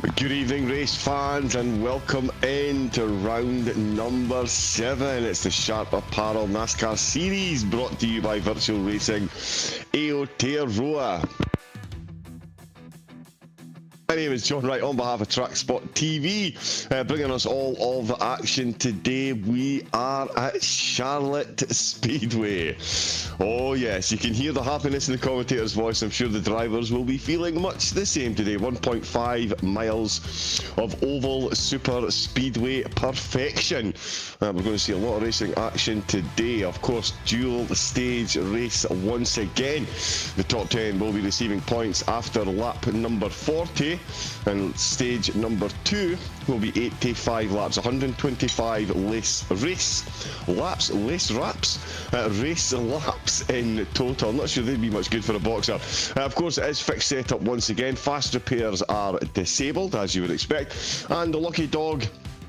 Good evening, race fans, and welcome into round number 7. It's the Sharp Apparel NASCAR Series, brought to you by Virtual Racing Aotearoa. My name is John Wright on behalf of TrackSpotTV, bringing us all of the action today. We are at Charlotte Speedway. Oh yes, you can hear the happiness in the commentator's voice. I'm sure the drivers will be feeling much the same today. 1.5 miles of oval super speedway perfection. We're going to see a lot of racing action today. Of course, dual stage race once again. The top 10 will be receiving points after lap number 40. And stage number 2 will be 85 laps, 125 race laps in total. I'm not sure they'd be much good for a boxer. Of course, it is fixed setup once again. Fast repairs are disabled, as you would expect, and the lucky dog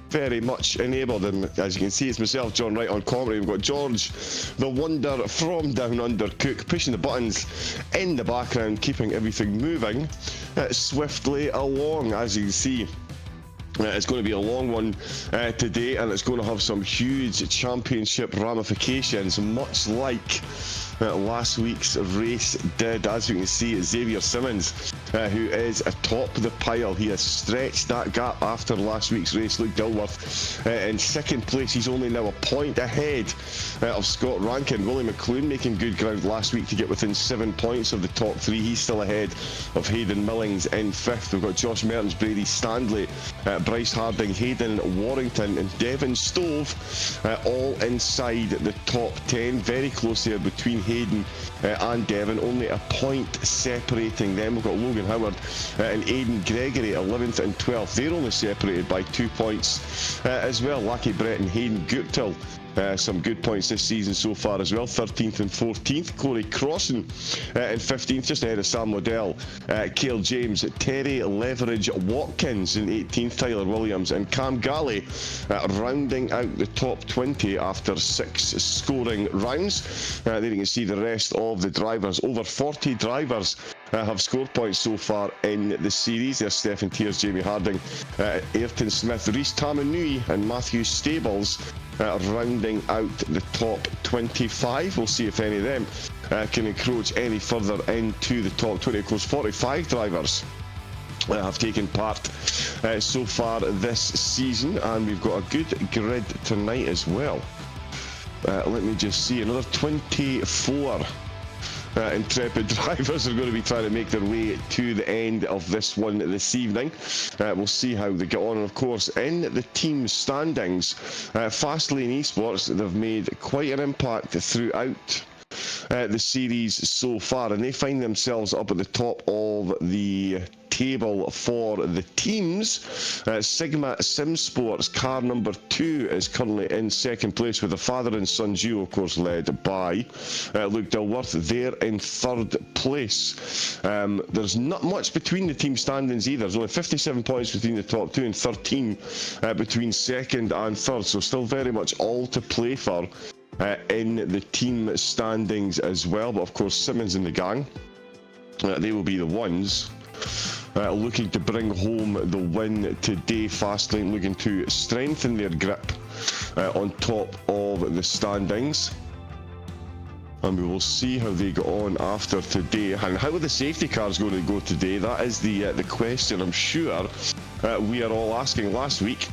very much enabled. And as you can see, it's myself, John Wright, on commentary. We've got George, the wonder from down under, Cooke, pushing the buttons in the background, keeping everything moving swiftly along. As you can see, it's going to be a long one today, and it's going to have some huge championship ramifications, much like last week's race did. As you can see, Xavier Simmons, who is atop the pile, he has stretched that gap after last week's race. Luke Dilworth in second place. He's only now a point ahead of Scott Rankin. Willie McLoone making good ground last week to get within 7 points of the top 3. He's still ahead of Hayden Millings in 5th. We've got Josh Mertens, Brady Stanley, Bryce Harding, Hayden Warrington and Devin Stove all inside the top 10. Very close there between Hayden and Devin, only a point separating them. We've got Logan Howard and Aidan Gregory 11th and 12th. They're only separated by 2 points as well. Lucky Brett and Hayden Guptill, some good points this season so far as well, 13th and 14th. Corey Crossan in 15th, just ahead of Sam Liddell. Cale James, Terry Leverage Watkins in 18th, Tyler Williams and Cam Galley rounding out the top 20 after 6 scoring rounds. There you can see the rest of the drivers. Over 40 drivers have scored points so far in the series. There's Stephen Tears, Jamie Harding, Ayrton Smith, Reece Tamanui and Matthew Stables rounding out the top 25. We'll see if any of them can encroach any further into the top 20. Of course, 45 drivers have taken part so far this season, and we've got a good grid tonight as well. Let me just see, another 24 intrepid drivers are going to be trying to make their way to the end of this one this evening. We'll see how they get on. And of course, in the team standings, Fastlane Esports, they've made quite an impact throughout the series so far, and they find themselves up at the top of the table for the teams. Sigma Sim Sports, car number 2, is currently in second place with a father and son duo, of course, led by Luke Dilworth. They're in third place. There's not much between the team standings either. There's only 57 points between the top 2 and 13 between second and third, so still very much all to play for in the team standings as well. But of course, Simmons and the gang, they will be the ones looking to bring home the win today. Fastlane looking to strengthen their grip on top of the standings, and we will see how they go on after today. And how are the safety cars going to go today? That is the question I'm sure we are all asking. Last week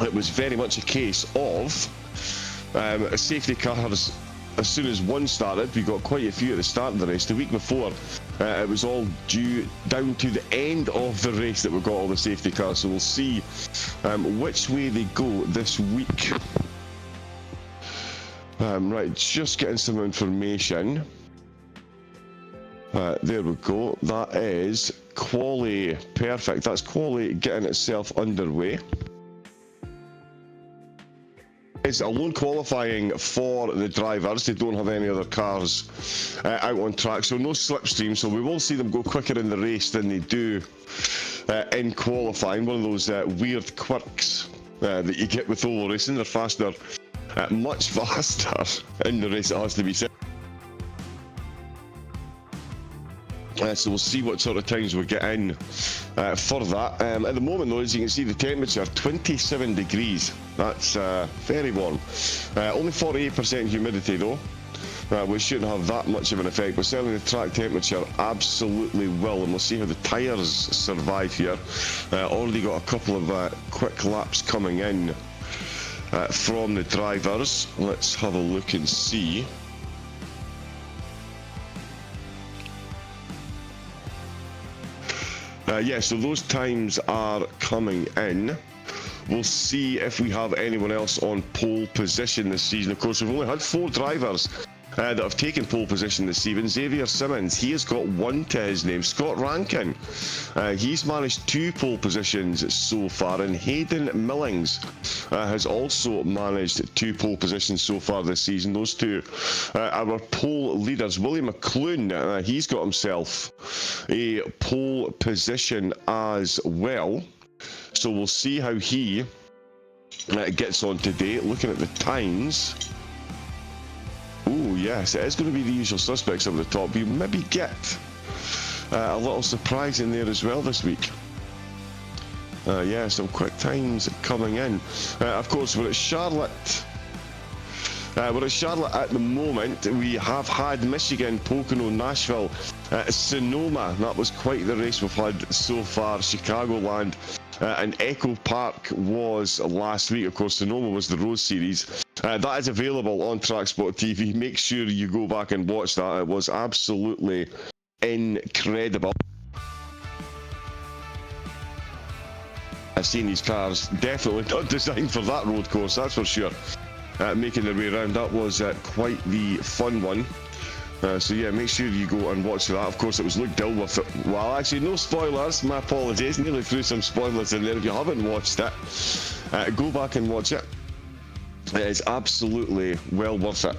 it was very much a case of safety cars. As soon as one started, we got quite a few at the start of the race. The week before, it was all due down to the end of the race that we got all the safety cars. So we'll see which way they go this week. Right, just getting some information. There we go. That is Quali. Perfect. That's Quali getting itself underway. It's alone qualifying for the drivers. They don't have any other cars out on track, so no slipstream, so we will see them go quicker in the race than they do in qualifying. One of those weird quirks that you get with oval racing. They're faster, much faster in the race, it has to be said. So we'll see what sort of times we get in for that. At the moment though, as you can see, the temperature 27 degrees. That's very warm. Only 48% humidity though, which shouldn't have that much of an effect, but certainly the track temperature absolutely will, and we'll see how the tyres survive here. Already got a couple of quick laps coming in from the drivers. Let's have a look and see. Yeah, so those times are coming in. We'll see if we have anyone else on pole position this season. Of course, we've only had 4 drivers that have taken pole position this season. Xavier Simmons, he has got 1 to his name. Scott Rankin, he's managed 2 pole positions so far, and Hayden Millings has also managed 2 pole positions so far this season. Those two our pole leaders. William McClune, he's got himself a pole position as well, so we'll see how he gets on today. Looking at the times, oh yes, it is going to be the usual suspects up the top. You maybe get a little surprise in there as well this week. Yeah, some quick times coming in. Of course, we're at Charlotte. We're at Charlotte at the moment. We have had Michigan, Pocono, Nashville, Sonoma. That was quite the race we've had so far. Chicagoland and Echo Park was last week. Of course, Sonoma was the Rose Series. That is available on TrackSpotTV. Make sure you go back and watch that. It was absolutely incredible. I've seen these cars, definitely not designed for that road course, that's for sure. Making their way around, that was quite the fun one. So yeah, make sure you go and watch that. Of course, it was Luke Dilworth. Well, actually, no spoilers, my apologies. Nearly threw some spoilers in there. If you haven't watched it, go back and watch it. It is absolutely well worth it.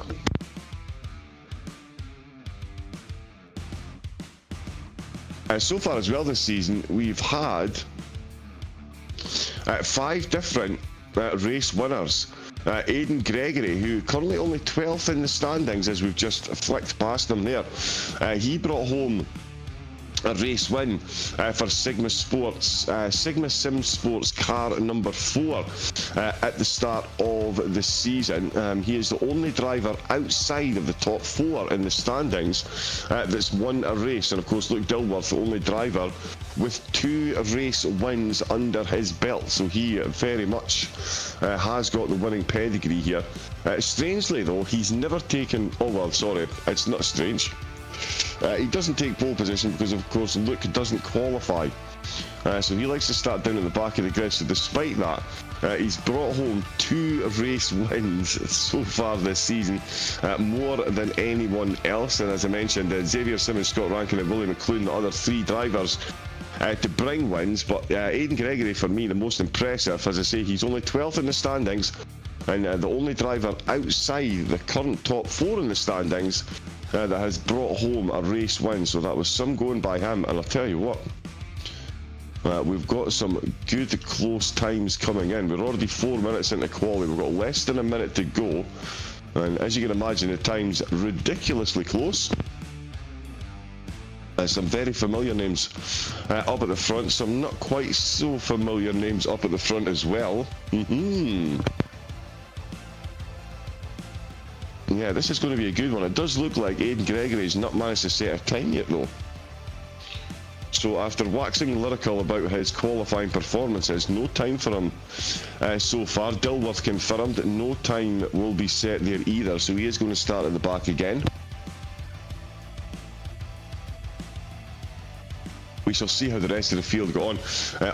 So far as well this season, we've had 5 different race winners. Aidan Gregory, who currently only 12th in the standings as we've just flicked past him there, he brought home a race win for Sigma Sim Sports car number 4 at the start of the season. He is the only driver outside of the top 4 in the standings that's won a race, and of course Luke Dilworth, the only driver with 2 race wins under his belt, so he very much has got the winning pedigree here. Strangely though, he's never taken, oh well, sorry, it's not strange. He doesn't take pole position because of course Luke doesn't qualify, so he likes to start down at the back of the grid. So despite that, he's brought home 2 race wins so far this season, more than anyone else. And as I mentioned, Xavier Simmons, Scott Rankin and William McClune, the other 3 drivers to bring wins. But Aidan Gregory, for me, the most impressive. As I say, he's only 12th in the standings, and the only driver outside the current top 4 in the standings that has brought home a race win. So that was some going by him, and I'll tell you what, we've got some good close times coming in. We're already 4 minutes into quali. We've got less than a minute to go, and as you can imagine, the time's ridiculously close. Some very familiar names up at the front, some not quite so familiar names up at the front as well. Yeah, this is going to be a good one. It does look like Aidan Gregory's not managed to set a time yet though. So after waxing lyrical about his qualifying performances, no time for him so far. Dilworth confirmed no time will be set there either, so he is going to start at the back again. We shall see how the rest of the field got on.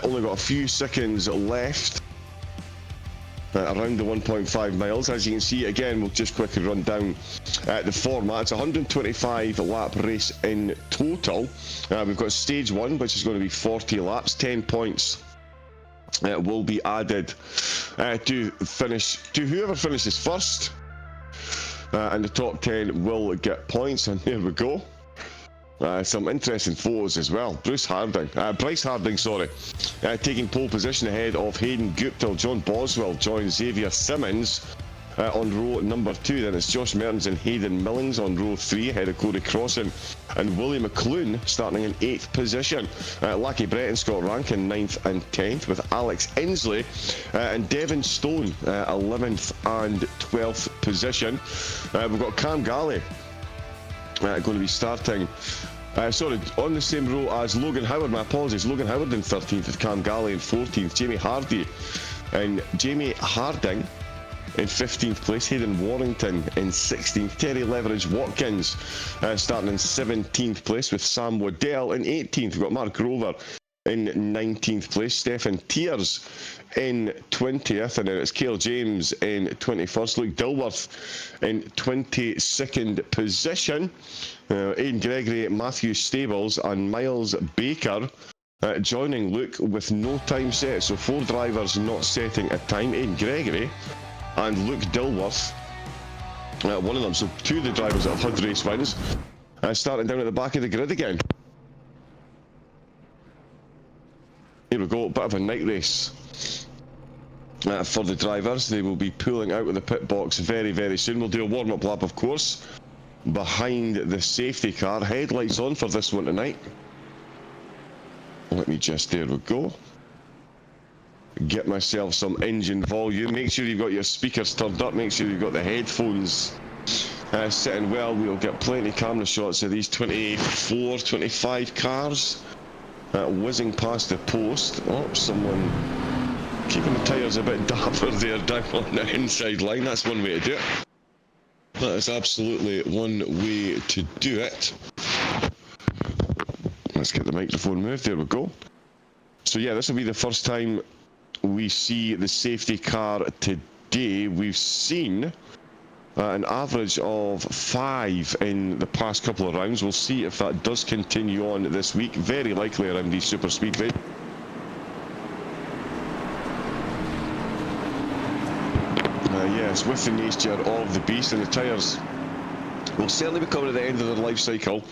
Only got a few seconds left. Around the 1.5 miles. As you can see, again, we'll just quickly run down the format. It's a 125 lap race in total. We've got stage 1, which is going to be 40 laps. 10 points will be added to whoever finishes first, and the top 10 will get points. And there we go. Some interesting photos as well. Bryce Harding, taking pole position ahead of Hayden Guptill. John Boswell joins Xavier Simmons on row number 2. Then it's Josh Mertens and Hayden Millings on row 3, ahead of Corey Crossan and Willie McClune starting in 8th position. Lucky Brett and Scott Rankin 9th and 10th, with Alex Inslee and Devon Stone 11th and 12th position. We've got Cam Galley going to be starting on the same row as Logan Howard. My apologies, Logan Howard in 13th, with Cam Galley in 14th, Jamie Hardy and Jamie Harding in 15th place, Hayden Warrington in 16th, Terry Leveridge Watkins starting in 17th place, with Sam Waddell in 18th. We've got Mark Grover in 19th place, Stefan Tears in 20th, and then it's Cale James in 21st, Luke Dilworth in 22nd position, Aidan Gregory, Matthew Stables and Miles Baker joining Luke with no time set, so 4 drivers not setting a time, Aidan Gregory and Luke Dilworth, one of them, so 2 of the drivers that have had race wins, starting down at the back of the grid again. Here we go, bit of a night race for the drivers. They will be pulling out of the pit box very, very soon. We'll do a warm-up lap, of course, behind the safety car. Headlights on for this one tonight. Let me just, there we go, get myself some engine volume. Make sure you've got your speakers turned up. Make sure you've got the headphones sitting well. We'll get plenty of camera shots of these 24, 25 cars whizzing past the post. Oh, someone keeping the tyres a bit dapper there down on the inside line. That's one way to do it. That is absolutely one way to do it. Let's get the microphone moved. There we go. So yeah, this will be the first time we see the safety car today. We've seen an average of 5 in the past couple of rounds. We'll see if that does continue on this week. Very likely around these super speedway. Yes, with the nature of the beast, and the tyres will certainly be coming at the end of their life cycle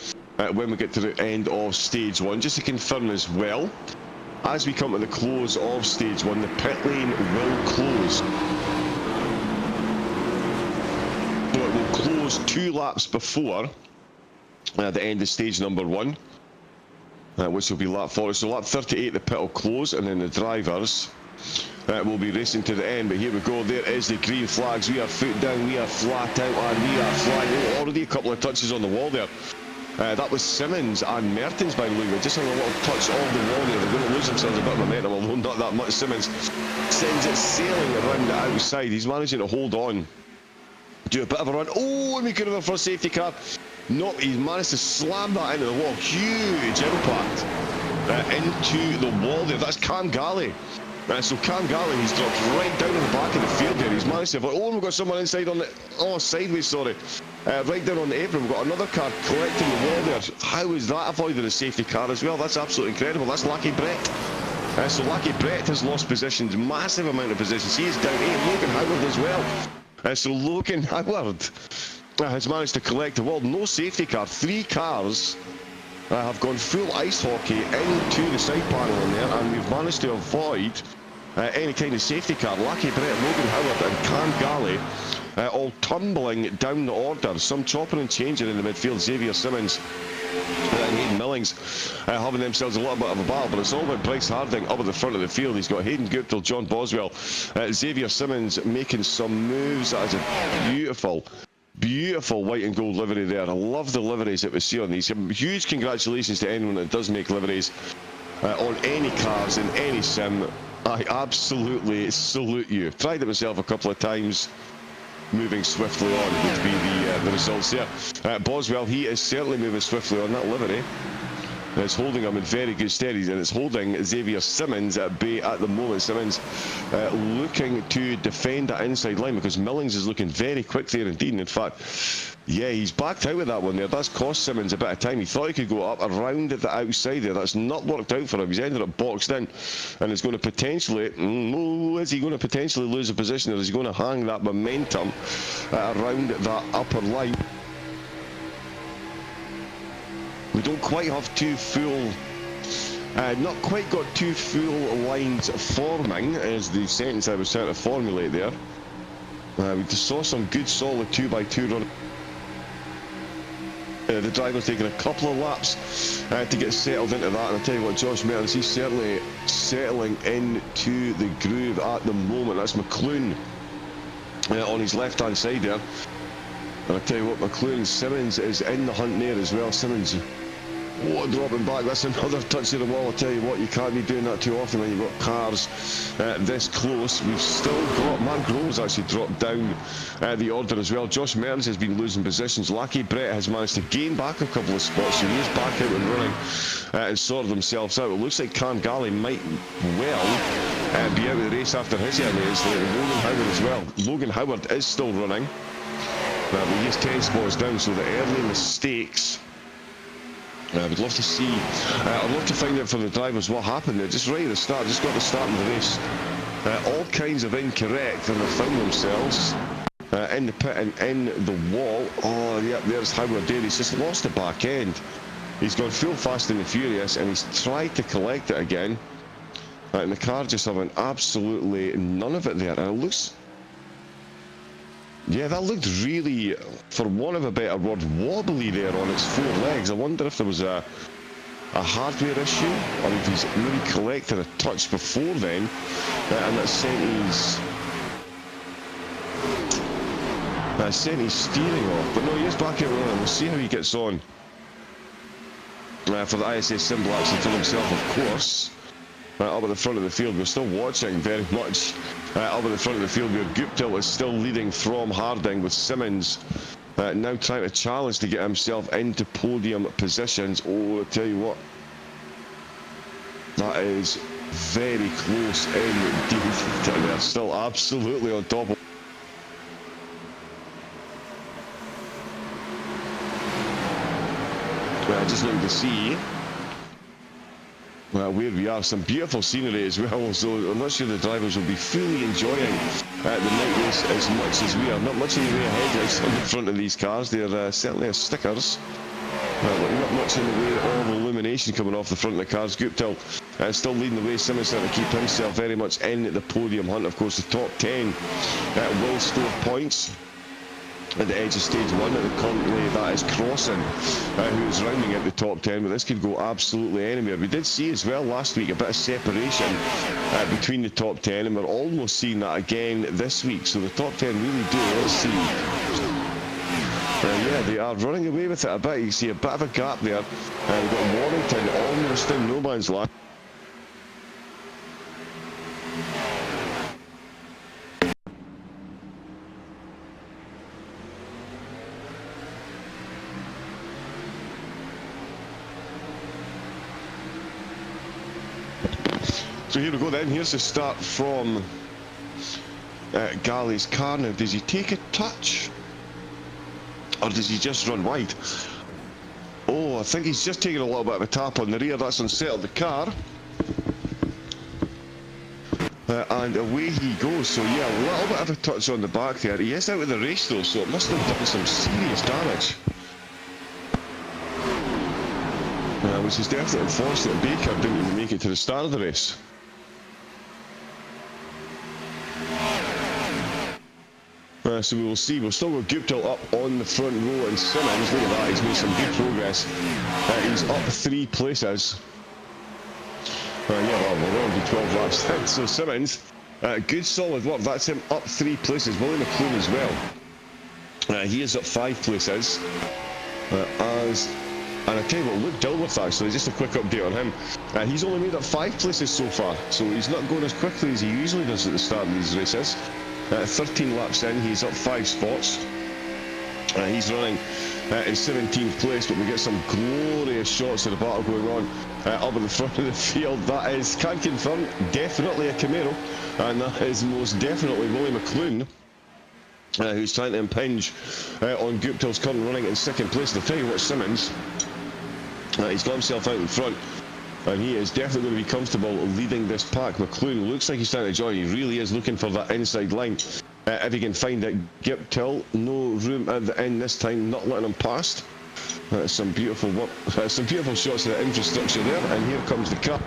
when we get to the end of stage 1. Just to confirm as well, as we come to the close of stage 1, the pit lane will close. So it will close 2 laps before the end of stage number 1, which will be lap 40. So lap 38, the pit will close, and then the drivers will be racing to the end. But here we go, there is the green flags. We are foot down, we are flat out, and we are flying. Already a couple of touches on the wall there. That was Simmons and Mertens, by the way. Just having a little touch of the wall there. They're going to lose themselves a bit of momentum, although not that much. Simmons sends it sailing around the outside. He's managing to hold on, do a bit of a run. Oh, and we could have a first safety car. No, he's managed to slam that into the wall. Huge impact into the wall there. That's Cam Galley. So Cam Galley, he's dropped right down in the back of the field there. He's managed to avoid. Oh, we've got someone inside on the... Oh, sideways, sorry. Right down on the apron. We've got another car collecting the wall there. How is that avoided a safety car as well? That's absolutely incredible. That's Lucky Brett. So Lucky Brett has lost positions, massive amount of positions. He is down 8. Logan Howard as well. So Logan Howard has managed to collect the wall. No safety car. 3 cars have gone full ice hockey into the side panel in there, and we've managed to avoid any kind of safety car. Lucky Brett, Logan Howard and Cam Galley all tumbling down the order. Some chopping and changing in the midfield. Xavier Simmons and Hayden Millings having themselves a little bit of a battle, but it's all about Bryce Harding up at the front of the field. He's got Hayden Guptill, John Boswell, Xavier Simmons making some moves. That is a beautiful white and gold livery there. I love the liveries that we see on these. Huge congratulations to anyone that does make liveries on any cars in any sim. I absolutely salute you. Tried it myself a couple of times. Moving swiftly on would be the results there. Boswell, he is certainly moving swiftly on that livery. It's holding him in very good stead, and it's holding Xavier Simmons at bay at the moment. Simmons looking to defend that inside line, because Millings is looking very quick there indeed. And in fact, yeah, he's backed out with that one there. That's cost Simmons a bit of time. He thought he could go up around at the outside there. That's not worked out for him. He's ended up boxed in, and is going to potentially, is he going to potentially lose a position, or is he going to hang that momentum around that upper line? We don't quite have 2 full, not quite got 2 full lines forming, is the sentence I was trying to formulate there. We just saw some good solid 2x2 running. The driver's taking a couple of laps to get settled into that, and I tell you what, Josh Mertens, he's certainly settling into the groove at the moment. That's McLoone on his left hand side there, and I tell you what, McLoone, Simmons is in the hunt there as well. Simmons, oh, dropping back, that's another touch of the wall. I tell you what, you can't be doing that too often when you've got cars this close. We've still got, Mark Groves actually dropped down the order as well. Josh Mertens has been losing positions. Lucky Brett has managed to gain back a couple of spots, so he's back out and running and sorted themselves out. It looks like Cam Galley might well be out of the race after his earnings. Logan Howard as well. Logan Howard is still running, but he's 10 spots down, so the early mistakes, I would love to see, I'd love to find out from the drivers what happened there, just right at the start, just got the start of the race. All kinds of incorrect, and they found themselves in the pit and in the wall. Oh, yeah, there's Howard there. He's just lost the back end. He's gone full fast and the furious, and he's tried to collect it again. And the car just having absolutely none of it there. And it looks, yeah, that looked really, for want of a better word, wobbly there on its four legs. I wonder if there was a hardware issue, or if he's maybe collected a touch before then, and that sent his steering off. But no, he is back out running. We'll see how he gets on for the ISS symbol actually for himself, of course. Up at the front of the field, we're still watching very much up at the front of the field where Guptill is still leading from Harding, with Simmons now trying to challenge to get himself into podium positions. Oh, I tell you what, that is very close indeed. They're still absolutely on top of. Just looking to see where we are. Some beautiful scenery as well, so I'm not sure the drivers will be fully enjoying the night race as much as we are. Not much in the way of headlights on the front of these cars. They're certainly as stickers, but not much in the way of illumination coming off the front of the cars. Guptill still leading the way. Simmons trying to keep himself very much in the podium hunt. Of course, the top 10 will score points at the edge of stage 1, and currently that is Crossan, who is rounding out the top 10, but this could go absolutely anywhere. We did see as well last week a bit of separation between the top 10, and we're almost seeing that again this week, so the top 10 really do, let's see. Yeah, they are running away with it a bit. You see a bit of a gap there. We've got Warrington almost in no man's land. So here we go then, here's the start from Galley's car. Now, does he take a touch? Or does he just run wide? Oh, I think he's just taking a little bit of a tap on the rear. That's unsettled the car. And away he goes. So yeah, a little bit of a touch on the back there. He is out of the race though, so it must have done some serious damage. Which is definitely unfortunate. Baker didn't even make it to the start of the race. So we will see. We'll still got Guptill up on the front row, and Simmons, look at that, he's made some good progress. He's up 3 places. Yeah, well, we're already 12 laps then. So Simmons, good solid work. That's him up 3 places. Willie McLoone as well. He is up 5 places. And I tell you what, Luke Dilworth actually, just a quick update on him. He's only made up 5 places so far, so he's not going as quickly as he usually does at the start of these races. 13 laps in, he's up 5 spots. He's running in 17th place, but we get some glorious shots of the battle going on up at the front of the field. That is, can't confirm, definitely a Camaro, and that is most definitely Willie McLoone, who's trying to impinge on Guptill's current running in 2nd place. I'll tell you what, Simmons, he's got himself out in front, and he is definitely going to be comfortable leading this pack. McLoone looks like he's trying to join. He really is looking for that inside line. If he can find it, Guptill, no room at the end this time, not letting him past. Some beautiful work, some beautiful shots of the infrastructure there, and here comes the car.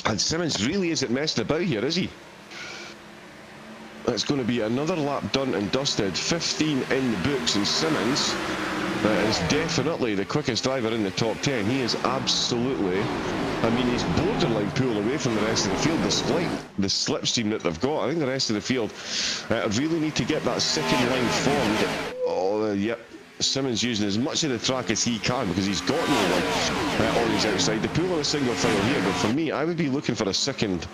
And Simmons really isn't messing about here, is he? It's going to be another lap done and dusted, 15 in the books, and Simmons is definitely the quickest driver in the top 10. He is absolutely, I mean, he's borderline pulled away from the rest of the field despite the slipstream that they've got. I think the rest of the field really need to get that second line formed. Oh, yep. Simmons using as much of the track as he can because he's got no one on his outside. The pull on a single file here, but for me, I would be looking for a second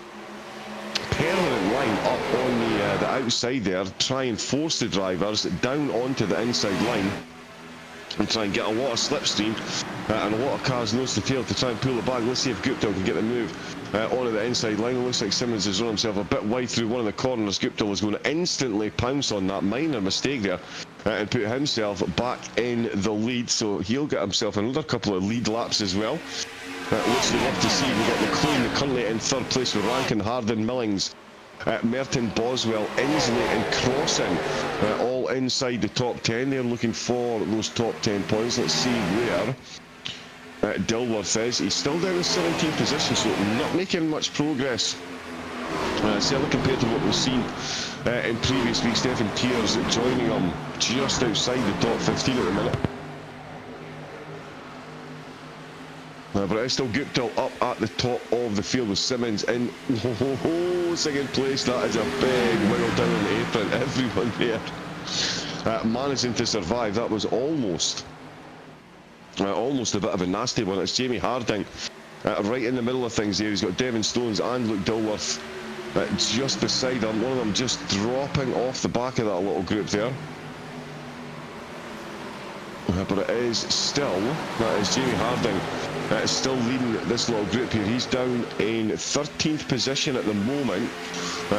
permanent line up on the outside there, try and force the drivers down onto the inside line and try and get a lot of slipstream and a lot of cars nose to tail to try and pull it back. Let's see if Guptill can get the move onto the inside line. It looks like Simmons has run himself a bit wide through one of the corners. Guptill is going to instantly pounce on that minor mistake there and put himself back in the lead, so he'll get himself another couple of lead laps as well. Which we love to see. We've got McLean currently in third place with Rankin, Harden, Millings, Merton, Boswell, Inslee and Crossan all inside the top 10. They're looking for those top 10 points. Let's see where Dilworth is. He's still down in 17th position, so not making much progress. Certainly compared to what we've seen in previous weeks. Stefan Tiers joining him just outside the top 15 at the minute. But it's still Guptill up at the top of the field with Simmons in second place. That is a big wiggle down on the apron. Everyone there managing to survive. That was almost a bit of a nasty one. It's Jamie Harding right in the middle of things here. He's got Devin Stones and Luke Dilworth just beside him. One of them just dropping off the back of that little group there. But it is still, that is Jamie Harding still leading this little group here. He's down in 13th position at the moment.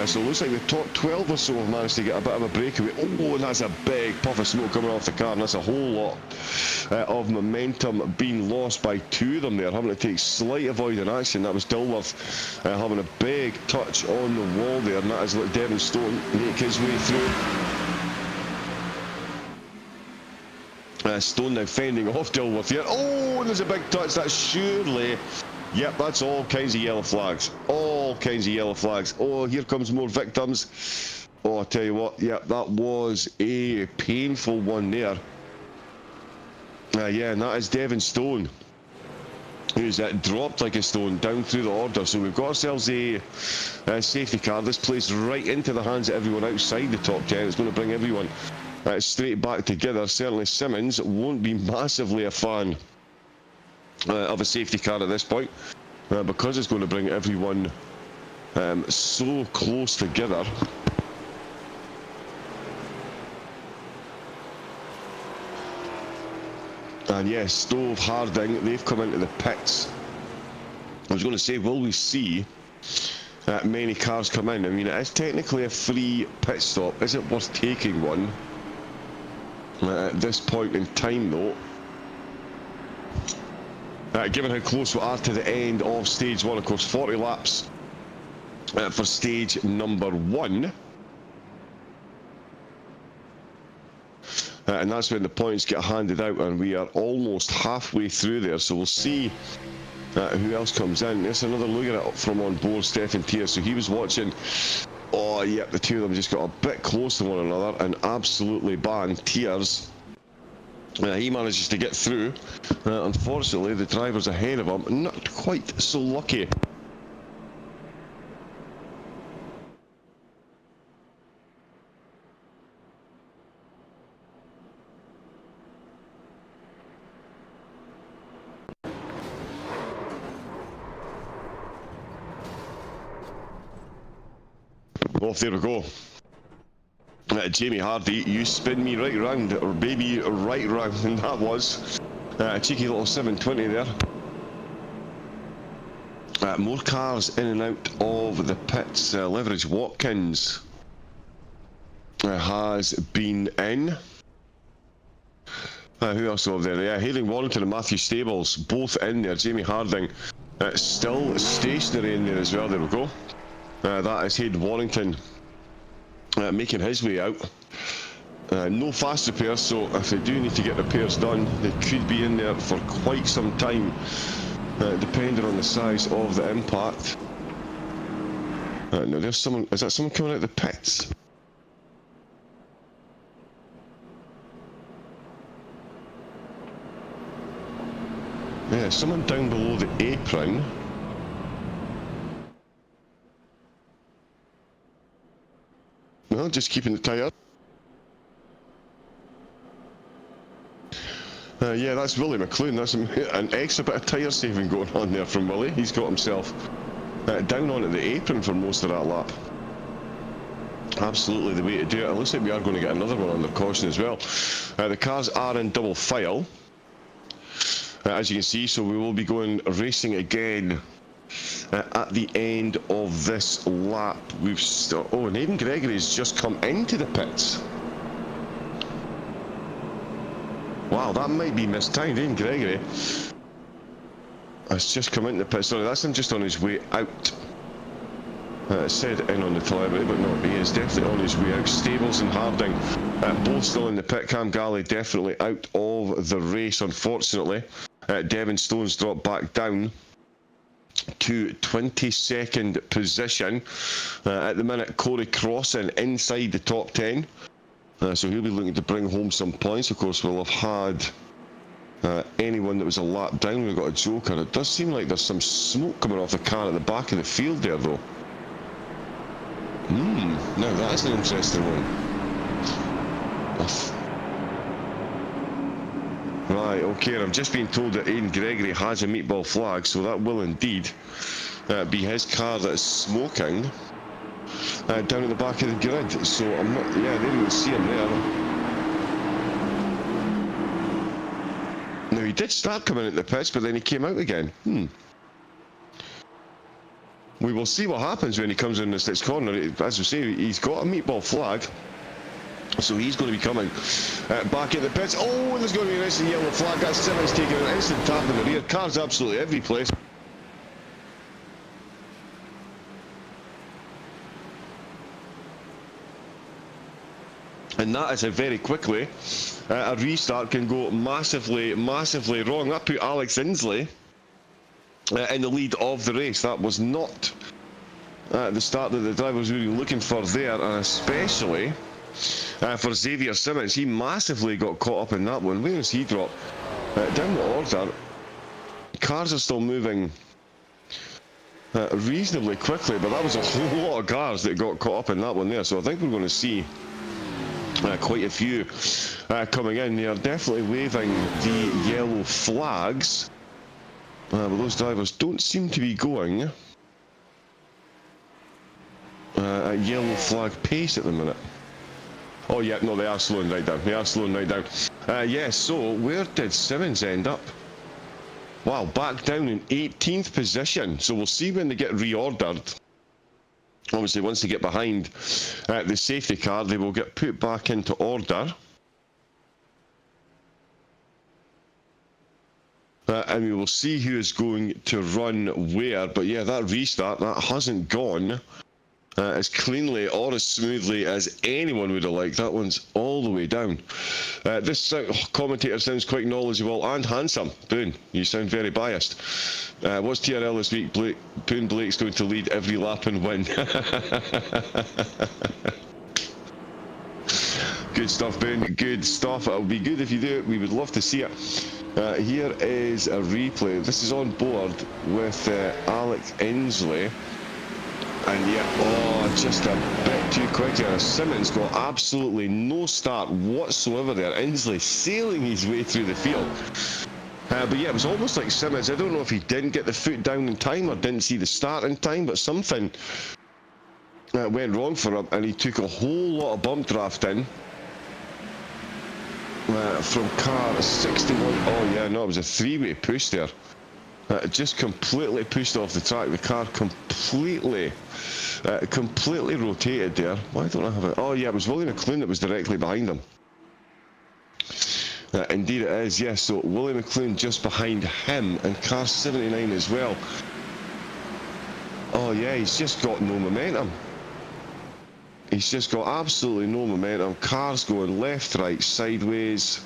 So it looks like the top 12 or so have managed to get a bit of a breakaway. Oh, and that's a big puff of smoke coming off the car, and that's a whole lot of momentum being lost by two of them there, having to take slight avoiding action. That was Dilworth having a big touch on the wall there, and that has let Devin Stone make his way through. Stone now fending off Dilworth here. Oh, there's a big touch. That's surely... Yep, that's all kinds of yellow flags. All kinds of yellow flags. Oh, here comes more victims. Oh, I'll tell you what. Yeah, that was a painful one there. Yeah, and that is Devin Stone, who's dropped like a stone down through the order. So we've got ourselves a safety car. This plays right into the hands of everyone outside the top 10. It's going to bring everyone straight back together. Certainly Simmons won't be massively a fan of a safety car at this point because it's going to bring everyone so close together. And yes, Stove, Harding, they've come into the pits. I was going to say, will we see many cars come in? I mean, it is technically a free pit stop. Is it worth taking one at this point in time, though? Given how close we are to the end of stage one, of course, 40 laps for stage number one. And that's when the points get handed out, and we are almost halfway through there. So we'll see who else comes in. There's another look at it from on board, Stefan Tiers. So he was watching. Oh, yeah, the two of them just got a bit close to one another and absolutely banned Tiers. He manages to get through. Unfortunately, the driver's ahead of him. Not quite so lucky. Oh, there we go. Jamie Hardy, you spin me right round, or baby right round, and that was a cheeky little 720 there. More cars in and out of the pits. Leverage Watkins has been in. Who else over there? Yeah, Hailing Warrington and Matthew Stables, both in there. Jamie Harding still stationary in there as well. There we go. That is Hayden Warrington making his way out. No fast repairs, so if they do need to get repairs done, they could be in there for quite some time, depending on the size of the impact. No, there's someone. Is that someone coming out of the pits? Yeah, someone down below the apron. No, just keeping the tyre. Yeah, that's Willie McLean. That's an extra bit of tyre saving going on there from Willie. He's got himself down onto the apron for most of that lap. Absolutely the way to do it. It looks like we are going to get another one under caution as well. The cars are in double file, as you can see, so we will be going racing again at the end of this lap. Oh, and Aidan Gregory has just come into the pits. Wow, that might be mistimed. Aidan Gregory has just come into the pits. Sorry, that's him just on his way out. It said in on the telemetry, but no, he is definitely on his way out. Stables and Harding both still in the pit. Cam Galley definitely out of the race, unfortunately. Devin Stone's dropped back down to 22nd position. At the minute, Corey Crossan inside the top 10. So he'll be looking to bring home some points. Of course, we'll have had anyone that was a lap down. We've got a joker. It does seem like there's some smoke coming off the car at the back of the field there, though. Now that's an interesting one. Right, okay, I've just been told that Aidan Gregory has a meatball flag, so that will indeed be his car that is smoking down at the back of the grid. So I'm not, yeah, there you can see him there. Now he did start coming into the pits, but then he came out again. We will see what happens when he comes in this next corner. As we say, he's got a meatball flag, so he's going to be coming back in the pits. Oh, there's going to be an instant yellow flag. That's Simmons taking an instant tap in the rear. Cars absolutely every place. And that is a very quickly. A restart can go massively, massively wrong. That put Alex Inslee in the lead of the race. That was not the start that the driver was really looking for there, and especially for Xavier Simmons. He massively got caught up in that one. Where does he drop? Down the order. Cars are still moving reasonably quickly, but that was a whole lot of cars that got caught up in that one there. So I think we're going to see quite a few coming in. They are definitely waving the yellow flags. But those drivers don't seem to be going at yellow flag pace at the minute. Oh yeah, no, they are slowing right down. They are slowing right down. Yes, so where did Simmons end up? Wow, back down in 18th position. So we'll see when they get reordered. Obviously, once they get behind the safety car, they will get put back into order. And we will see who is going to run where. But yeah, that restart, that hasn't gone as cleanly or as smoothly as anyone would have liked. That one's all the way down. This commentator sounds quite knowledgeable and handsome. Boone, you sound very biased. What's TRL this week? Boone Blake's going to lead every lap and win. Good stuff, Boone. Good stuff. It'll be good if you do it. We would love to see it. Here is a replay. This is on board with Alex Inslee. And yeah, oh, just a bit too quick here. Simmons got absolutely no start whatsoever there. Inslee sailing his way through the field. But yeah, it was almost like Simmons. I don't know if he didn't get the foot down in time or didn't see the start in time, but something went wrong for him, and he took a whole lot of bump drafting from car 61. Oh yeah, no, it was a three-way push there. Just completely pushed off the track. The car completely rotated there. Why don't I have it? Oh yeah, it was Willie McLean that was directly behind him. Indeed it is, yes. So Willie McLean just behind him, and car 79 as well. Oh yeah, he's just got no momentum. He's just got absolutely no momentum. Cars going left, right, sideways.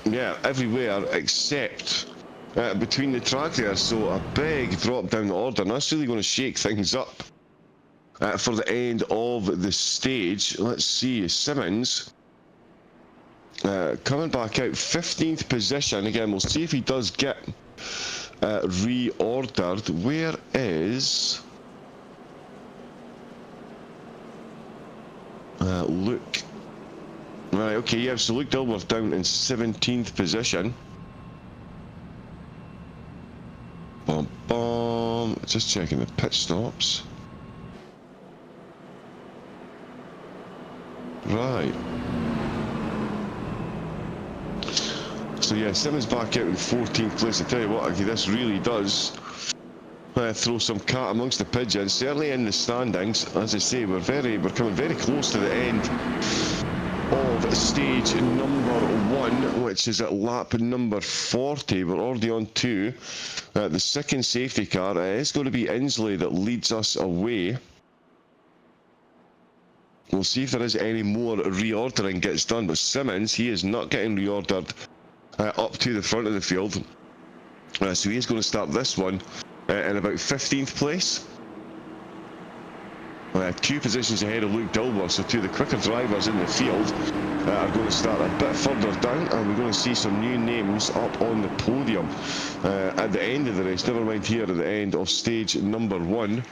Yeah, everywhere except between the track there. So a big drop down the order, and that's really going to shake things up for the end of the stage. Let's see, Simmons Coming back out, 15th position. Again, we'll see if he does get reordered. Where is Luke? Right, okay, yeah, so Luke Dilworth down in 17th position. Bum, bum. Just checking the pit stops. Right. So yeah, Simmons back out in 14th place. I tell you what, okay, this really does throw some cat amongst the pigeons. Certainly in the standings, as I say, we're coming very close to the end of stage number 1, which is at lap number 40. We're already on to the second safety car. It's going to be Inslee that leads us away. We'll see if there is any more reordering gets done, but Simmons, he is not getting reordered up to the front of the field. So he is going to start this one in about 15th place. 2 positions ahead of Luke Dilworth, so 2 of the quicker drivers in the field are going to start a bit further down, and we're going to see some new names up on the podium at the end of the race. Never mind here at the end of stage number 1.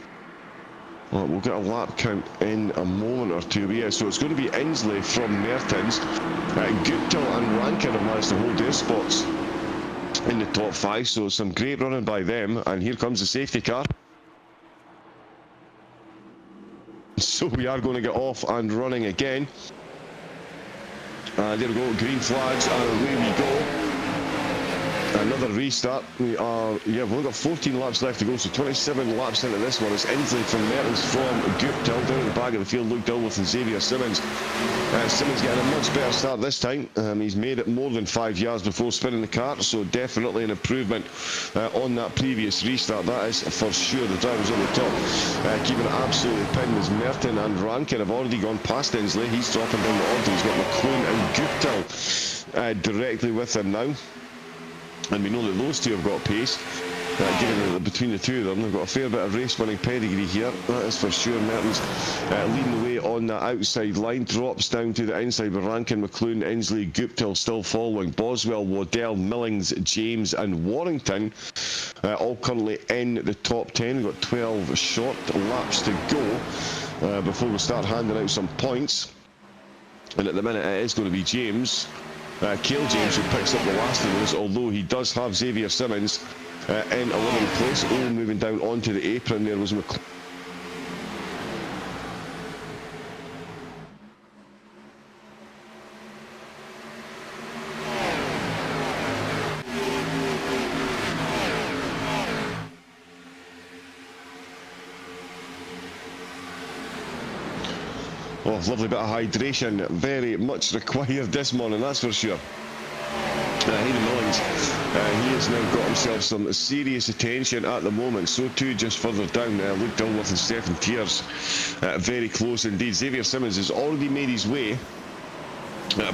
Well, we'll get a lap count in a moment or two. But yeah, so it's going to be Inslee from Mertens. Guptill and Rankin have managed to hold their spots in the top 5, so some great running by them. And here comes the safety car. So we are going to get off and running again. There we go, green flags, and away we go. Another restart. We've only got 14 laps left to go, so 27 laps into this one. It's Inslee from Mertens from Guptill. Down at the back of the field, Luke Dilworth and Xavier Simmons. Simmons getting a much better start this time. He's made it more than 5 yards before spinning the car, so definitely an improvement on that previous restart. That is for sure. The drivers on the top keeping it absolutely pinned as Merton and Rankin have already gone past Inslee. He's dropping down the order. He's got McLoone and Guptill directly with him now. And we know that those two have got pace. Given that between the two of them, they've got a fair bit of race-winning pedigree here. That is for sure. Mertens leading the way on that outside line. Drops down to the inside with Rankin, McLoone, Inslee, Guptill still following. Boswell, Waddell, Millings, James and Warrington all currently in the top 10. We've got 12 short laps to go before we start handing out some points. And at the minute it is going to be James. Cale James, who picks up the last of those, although he does have Xavier Simmons in 11th place. Moving down onto the apron there was McLeod. Oh, lovely bit of hydration, very much required this morning, that's for sure. Hayden Millings, he has now got himself some serious attention at the moment. So too just further down, Luke Dilworth and Stephen Tiers, very close indeed. Xavier Simmons has already made his way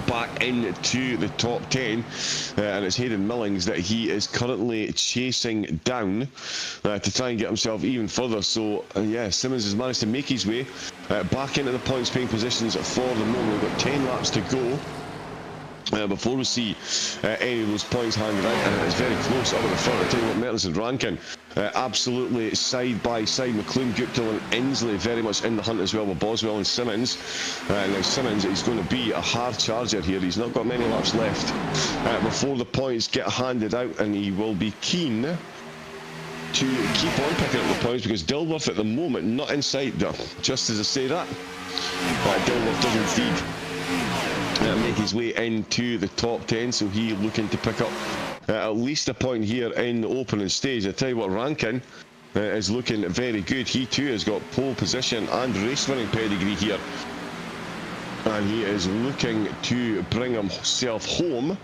back into the top 10, and it's Hayden Millings that he is currently chasing down to try and get himself even further. So yeah, Simmons has managed to make his way back into the points paying positions for the moment. We've got 10 laps to go before we see any of those points handed out, and it's very close up at the front. I tell you what, Mertens and Rankin absolutely side by side. McLoone, Guptill and Inslee very much in the hunt as well with Boswell and Simmons. Now Simmons is going to be a hard charger here. He's not got many laps left before the points get handed out, and he will be keen to keep on picking up the points, because Dilworth at the moment not inside. Just as I say that, Dilworth doesn't feed make his way into the top 10, so he looking to pick up at least a point here in the opening stage. I tell you what, Rankin is looking very good. He too has got pole position and race winning pedigree here, and he is looking to bring himself home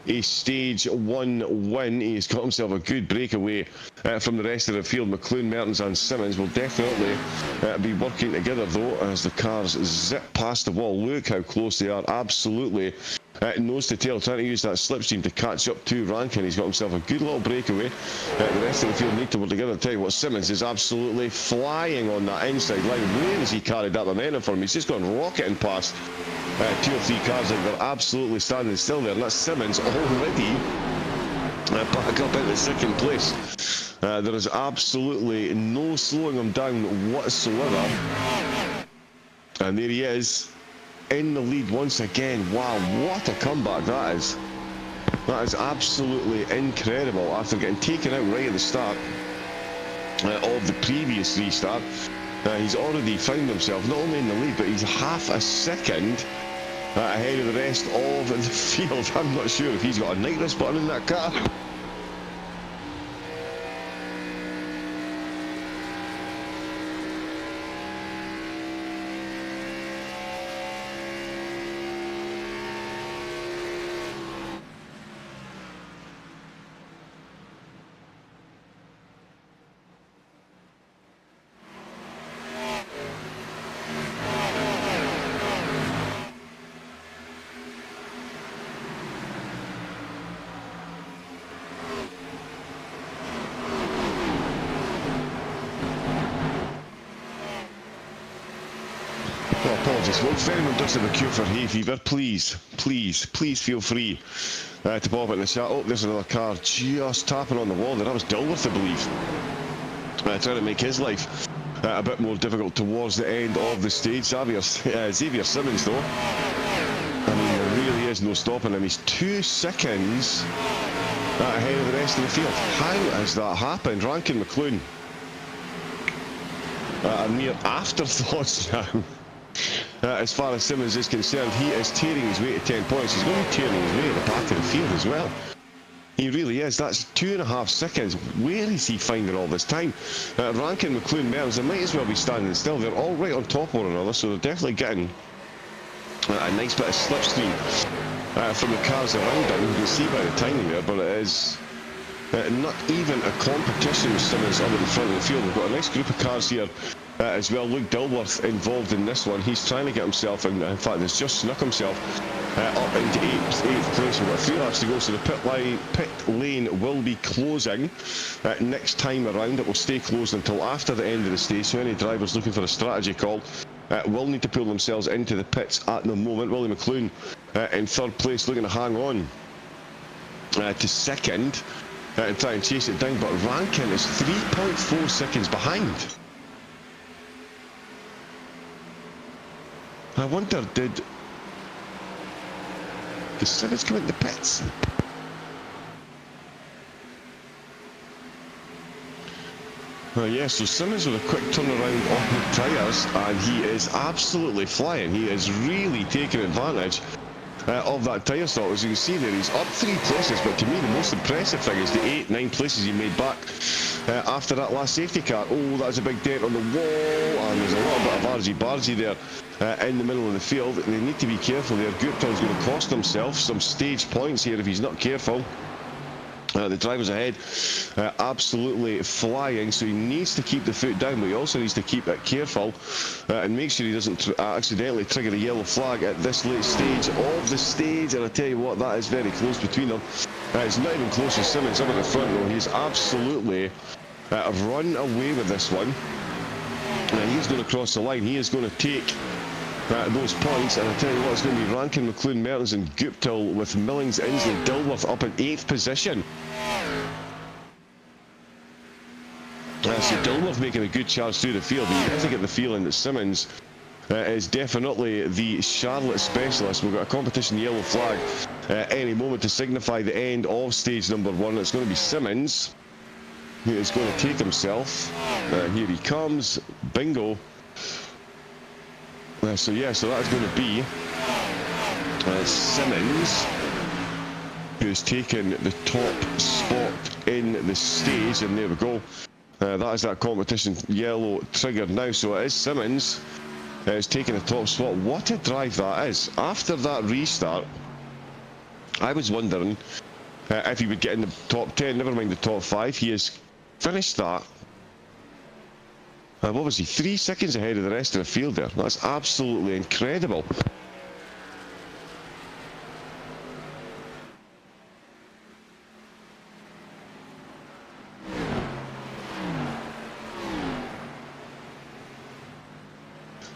a stage 1 win. He's got himself a good breakaway from the rest of the field. McLoone, Mertens and Simmons will definitely be working together though as the cars zip past the wall. Look how close they are, absolutely nose to tail, trying to use that slipstream to catch up to Rankin. He's got himself a good little breakaway. The rest of the field need to work together. I'll tell you what, Simmons is absolutely flying on that inside line. Where has he carried that momentum from? He's just gone rocketing past 2 or 3 cars that are absolutely standing still there, and that's Simmons already back up into second place. There is absolutely no slowing him down whatsoever, and there he is in the lead once again. Wow, what a comeback that is. That is absolutely incredible. After getting taken out right at the start of the previous restart, he's already found himself not only in the lead, but he's half a second ahead of the rest of the field. I'm not sure if he's got a nitrous button in that car. Oh, apologies. Well, if anyone does have a cure for hay fever, please feel free to pop it in the chat. Oh, there's another car just tapping on the wall there. That was Dilworth, I believe. Trying to make his life a bit more difficult towards the end of the stage. Xavier Simmons, though, I mean, there really is no stopping him. He's 2 seconds ahead of the rest of the field. How has that happened? Rankin McLean, a mere afterthoughts now. As far as Simmons is concerned, he is tearing his way to 10 points. He's going to be tearing his way at the back of the field as well. He really is. That's 2.5 seconds. Where is he finding all this time? Rankin, McLean, Mertens, they might as well be standing still. They're all right on top of one another, so they're definitely getting a nice bit of slipstream from the cars around them. You can see by the timing there, but it is not even a competition with Simmons up in the front of the field. We've got a nice group of cars here as well. Luke Dilworth involved in this one. He's trying to get himself, in fact, has just snuck himself up into 8th place. We've got 3 laps to go, so the pit lane will be closing next time around. It will stay closed until after the end of the stage, so any drivers looking for a strategy call will need to pull themselves into the pits at the moment. Willie McLean in 3rd place, looking to hang on to 2nd and try and chase it down, but Rankin is 3.4 seconds behind. I wonder, did Simmons come into the pits? Yes, so Simmons with a quick turnaround on the tyres, and he is absolutely flying. He is really taking advantage of that tyre stop. As you can see there, he's up 3 places, but to me the most impressive thing is the 8-9 places he made back after that last safety car. Oh, that's a big dent on the wall, and there's a little bit of argy-bargy there in the middle of the field. They need to be careful there. Gupta's going to cost himself some stage points here if he's not careful. The driver's ahead, absolutely flying, so he needs to keep the foot down, but he also needs to keep it careful and make sure he doesn't accidentally trigger a yellow flag at this late stage of the stage. And I tell you what, that is very close between them. It's not even close to Simmons up at the front, though. He's absolutely run away with this one. He's going to cross the line. He is going to take those points, and I tell you what, it's going to be Rankin, McLean, Mertens and Gupta with Millings, Inslee, Dilworth up in 8th position. So Dilworth making a good charge through the field. He doesn't get the feeling that Simmons is definitely the Charlotte specialist. We've got a competition yellow flag any moment to signify the end of stage number 1. It's going to be Simmons who is going to take himself. Here he comes. Bingo. So that's going to be Simmons, who's taken the top spot in the stage, and there we go. That is that competition yellow triggered now, so it is Simmons who's taking the top spot. What a drive that is. After that restart, I was wondering if he would get in the top 10, never mind the top 5. He has finished that. What was he? 3 seconds ahead of the rest of the field there. That's absolutely incredible.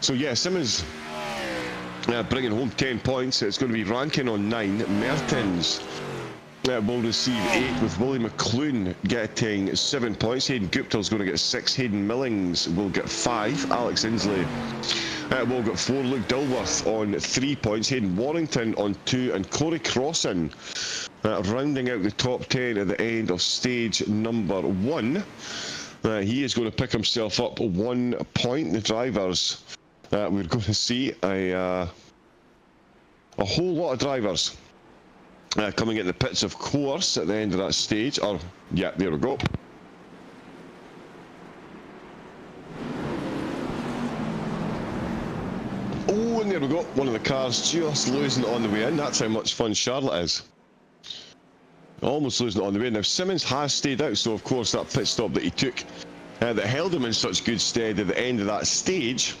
So yeah, Simmons bringing home 10 points. It's going to be Rankin on 9. Mertens will receive 8, with Willie McClune getting 7 points. Hayden Guptill's going to get 6. Hayden Millings will get 5. Alex Inslee will get 4. Luke Dilworth on 3 points. Hayden Warrington on 2. And Corey Crossan rounding out the top 10 at the end of stage number 1. He is going to pick himself up 1 point. The drivers, we're going to see a whole lot of drivers coming in the pits, of course, at the end of that stage. Or, yeah, there we go. Oh, and there we go. One of the cars just losing it on the way in. That's how much fun Charlotte is. Almost losing it on the way. Now, Simmons has stayed out, so of course that pit stop that he took that held him in such good stead at the end of that stage,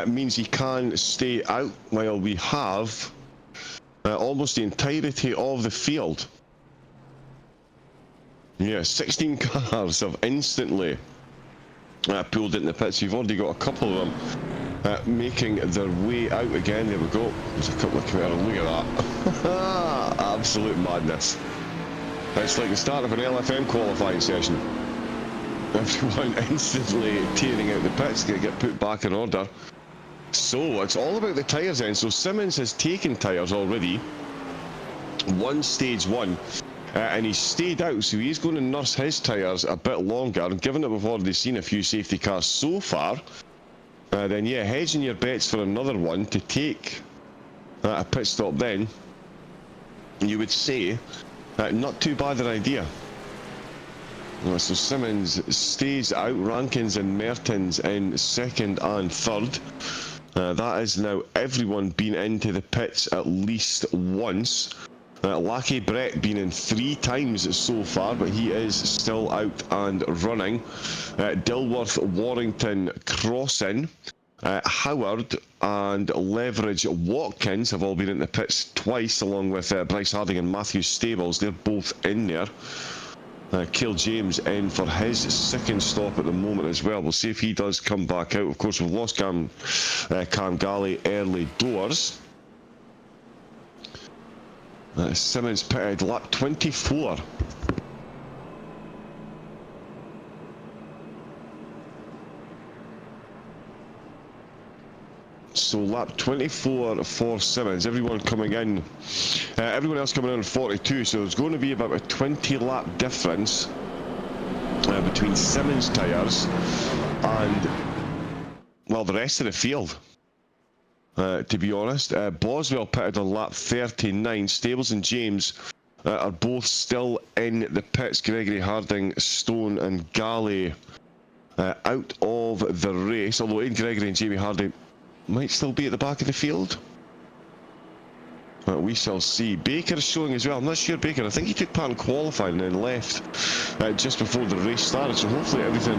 means he can stay out while we have almost the entirety of the field. Yeah, 16 cars have instantly pulled into the pits. We've already got a couple of them making their way out again. There we go. There's a couple of coming out. Look at that. Absolute madness. It's like the start of an LFM qualifying session. Everyone instantly tearing out the pits to get put back in order. So it's all about the tyres then. So Simmons has taken tyres already, won stage 1, and he's stayed out, so he's going to nurse his tyres a bit longer. And given that we've already seen a few safety cars so far, then yeah, hedging your bets for another one to take a pit stop then, you would say, not too bad an idea. So Simmons stays out, Rankins and Mertens in 2nd and 3rd. That is now everyone been into the pits at least once. Lackey Brett been in 3 times so far, but he is still out and running. Dilworth, Warrington, Crossan, Howard and Leverage Watkins have all been in the pits twice, along with Bryce Harding and Matthew Stables. They're both in there. Cale James in for his 2nd stop at the moment as well. We'll see if he does come back out. Of course, we've lost Cam Galley early doors. Simmons pitted lap 24. So lap 24 for Simmons. Everyone coming in, everyone else coming in 42. So there's going to be about a 20 lap difference between Simmons tyres and, well, the rest of the field. To be honest, Boswell pitted on lap 39. Stables and James are both still in the pits. Gregory, Harding, Stone and Galley out of the race, although Ian Gregory and Jamie Harding might still be at the back of the field. We shall see. Baker is showing as well. I'm not sure Baker, I think he took part in qualifying and then left just before the race started, so hopefully everything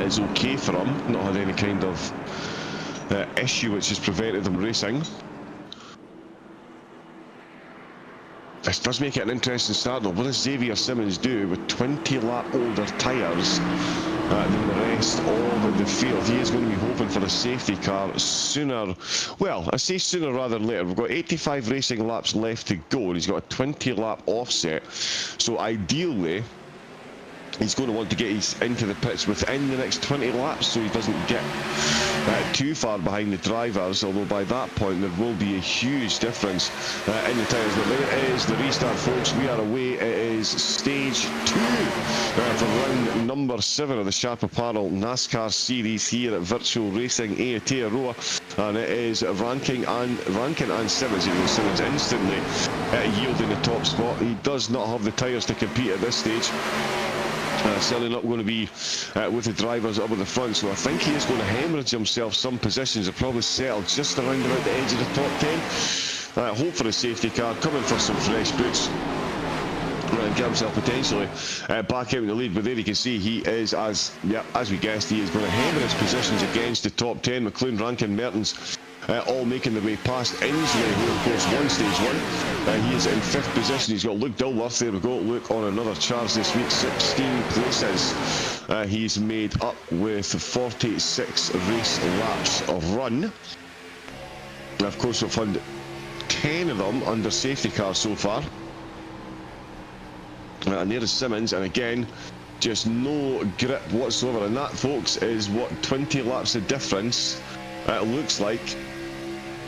is okay for him. Not had any kind of issue which has prevented them racing. This does make it an interesting start though. What does Xavier Simmons do with 20 lap older tyres than the rest of the field? He is going to be hoping for a safety car sooner. Well, I say sooner rather than later. We've got 85 racing laps left to go, and he's got a 20 lap offset. So ideally, he's going to want to get into the pits within the next 20 laps so he doesn't get too far behind the drivers, although by that point there will be a huge difference in the tyres. But there is the restart, folks. We are away. It is stage 2 for round number 7 of the Sharp Apparel NASCAR series here at Virtual Racing Aotearoa, and it is Rankin and Simmons. You know, Simmons instantly yielding the top spot. He does not have the tyres to compete at this stage. Certainly not going to be with the drivers up at the front, so I think he is going to hemorrhage himself some positions. He'll probably settle just around about the edge of the top 10. Hope for a safety car, coming for some fresh boots, and get himself potentially back out in the lead. But there you can see he is, as we guessed, he is going to hammer his positions against the top 10. McLean, Rankin, Mertens all making their way past Inslee, who of course won stage 1. He is in 5th position. He's got Luke Dilworth. There we go. Luke on another charge this week, 16 places. He's made up with 46 race laps of run. Of course, we've had 10 of them under safety car so far. And there is Simmons, and again, just no grip whatsoever. And that, folks, is what 20 laps of difference it looks like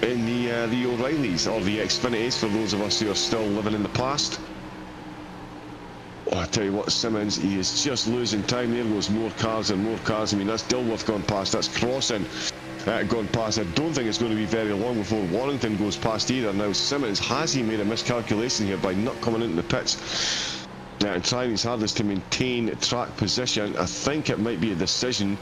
in the O'Reillys, or the Xfinities, for those of us who are still living in the past. Oh, I tell you what, Simmons, he is just losing time. There goes more cars and more cars. I mean, that's Dilworth gone past, that's Crossan gone past. I don't think it's going to be very long before Warrington goes past either. Now, Simmons, has he made a miscalculation here by not coming into the pits and trying his hardest to maintain track position? I think it might be a decision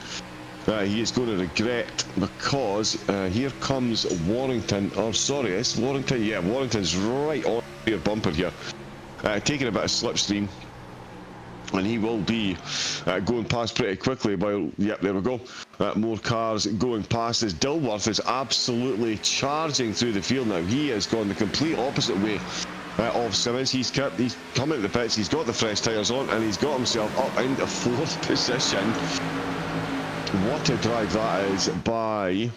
he is going to regret, because here comes Warrington. Oh, sorry, it's Warrington. Yeah, Warrington's right on your bumper here, taking a bit of slipstream, and he will be going past pretty quickly. While, yep, there we go. More cars going past as Dilworth is absolutely charging through the field now. He has gone the complete opposite way of Simmons. He's come into the pits, he's got the fresh tyres on, and he's got himself up into 4th position. What a drive that is by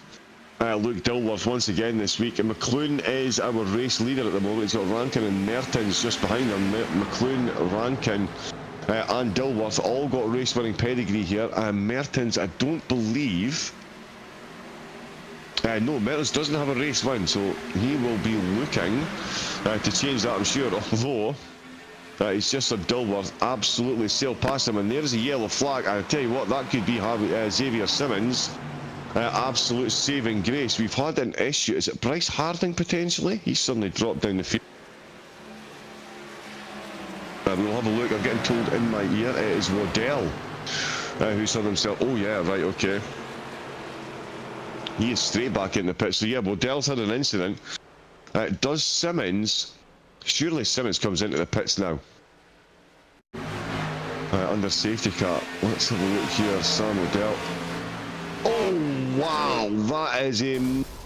Luke Dilworth once again this week. And McLoone is our race leader at the moment. He's got Rankin and Mertens just behind him. McLoone, Rankin and Dilworth all got race winning pedigree here. Mertens, I don't believe... no, Mertens doesn't have a race win, so he will be looking to change that, I'm sure. Although... he's just a Dilworth absolutely sailed past him, and there's a yellow flag. I tell you what, that could be Xavier Simmons' absolute saving grace. We've had an issue. Is it Bryce Harding potentially? He's suddenly dropped down the field. We'll have a look. I'm getting told in my ear it is Waddell who saw himself. Oh yeah, right, okay. He is straight back in the pit. So yeah, Waddell's had an incident. Does Simmons... Surely Simmons comes into the pits now. Under safety car. Let's have a look here. Sam Waddell. Oh, wow. That is a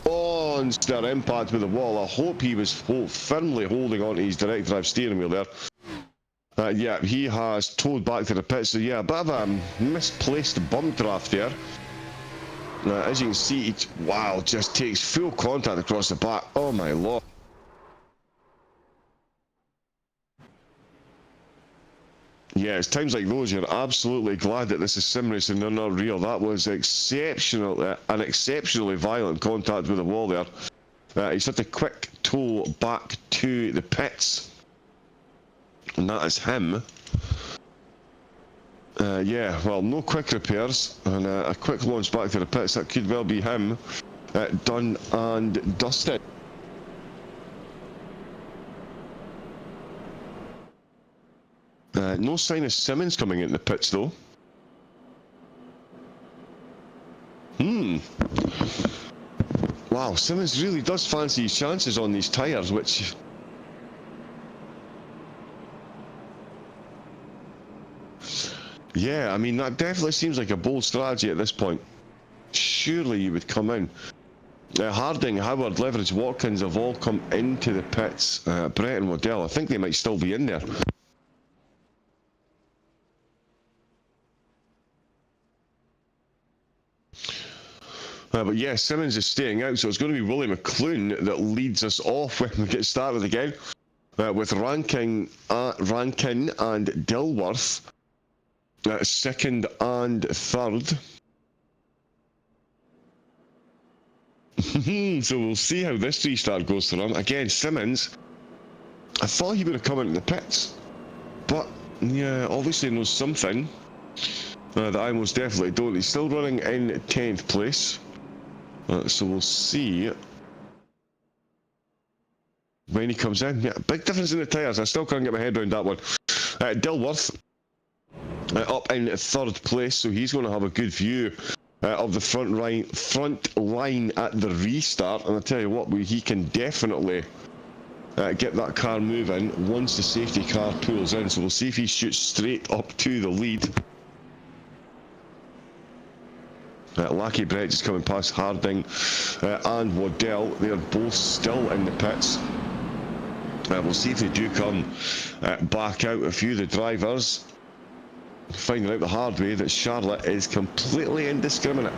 monster impact with the wall. I hope he was firmly holding on to his direct drive steering wheel there. Yeah, he has towed back to the pits. So, yeah, a bit of a misplaced bump draft there. As you can see, wow, just takes full contact across the back. Oh, my lord. Yeah, it's times like those you're absolutely glad that this is sim racing, they're not real. That was exceptional, an exceptionally violent contact with the wall there. He's had a quick tow back to the pits, and that is him. Yeah, well, no quick repairs, and a quick launch back to the pits. That could well be him, done and dusted. No sign of Simmons coming in the pits, though. Wow, Simmons really does fancy his chances on these tyres, which... Yeah, I mean, that definitely seems like a bold strategy at this point. Surely you would come in. Harding, Howard, Leverage, Watkins have all come into the pits. Brett and Waddell, I think they might still be in there. But yeah, Simmons is staying out, so it's going to be Willie McLoone that leads us off when we get started again, with Rankin and Dilworth second and third. So we'll see how this restart goes for him. Again, Simmons, I thought he would have come into the pits, but yeah, obviously knows something that I most definitely don't. He's still running in 10th place. So we'll see when he comes in. Yeah, big difference in the tyres. I still can't get my head around that one. Dilworth up in 3rd place, so he's going to have a good view of the front line at the restart. And I'll tell you what, he can definitely get that car moving once the safety car pulls in. So we'll see if he shoots straight up to the lead. Lackey Brett just coming past Harding and Waddell. They're both still in the pits. We'll see if they do come back out. A few of the drivers finding out the hard way that Charlotte is completely indiscriminate.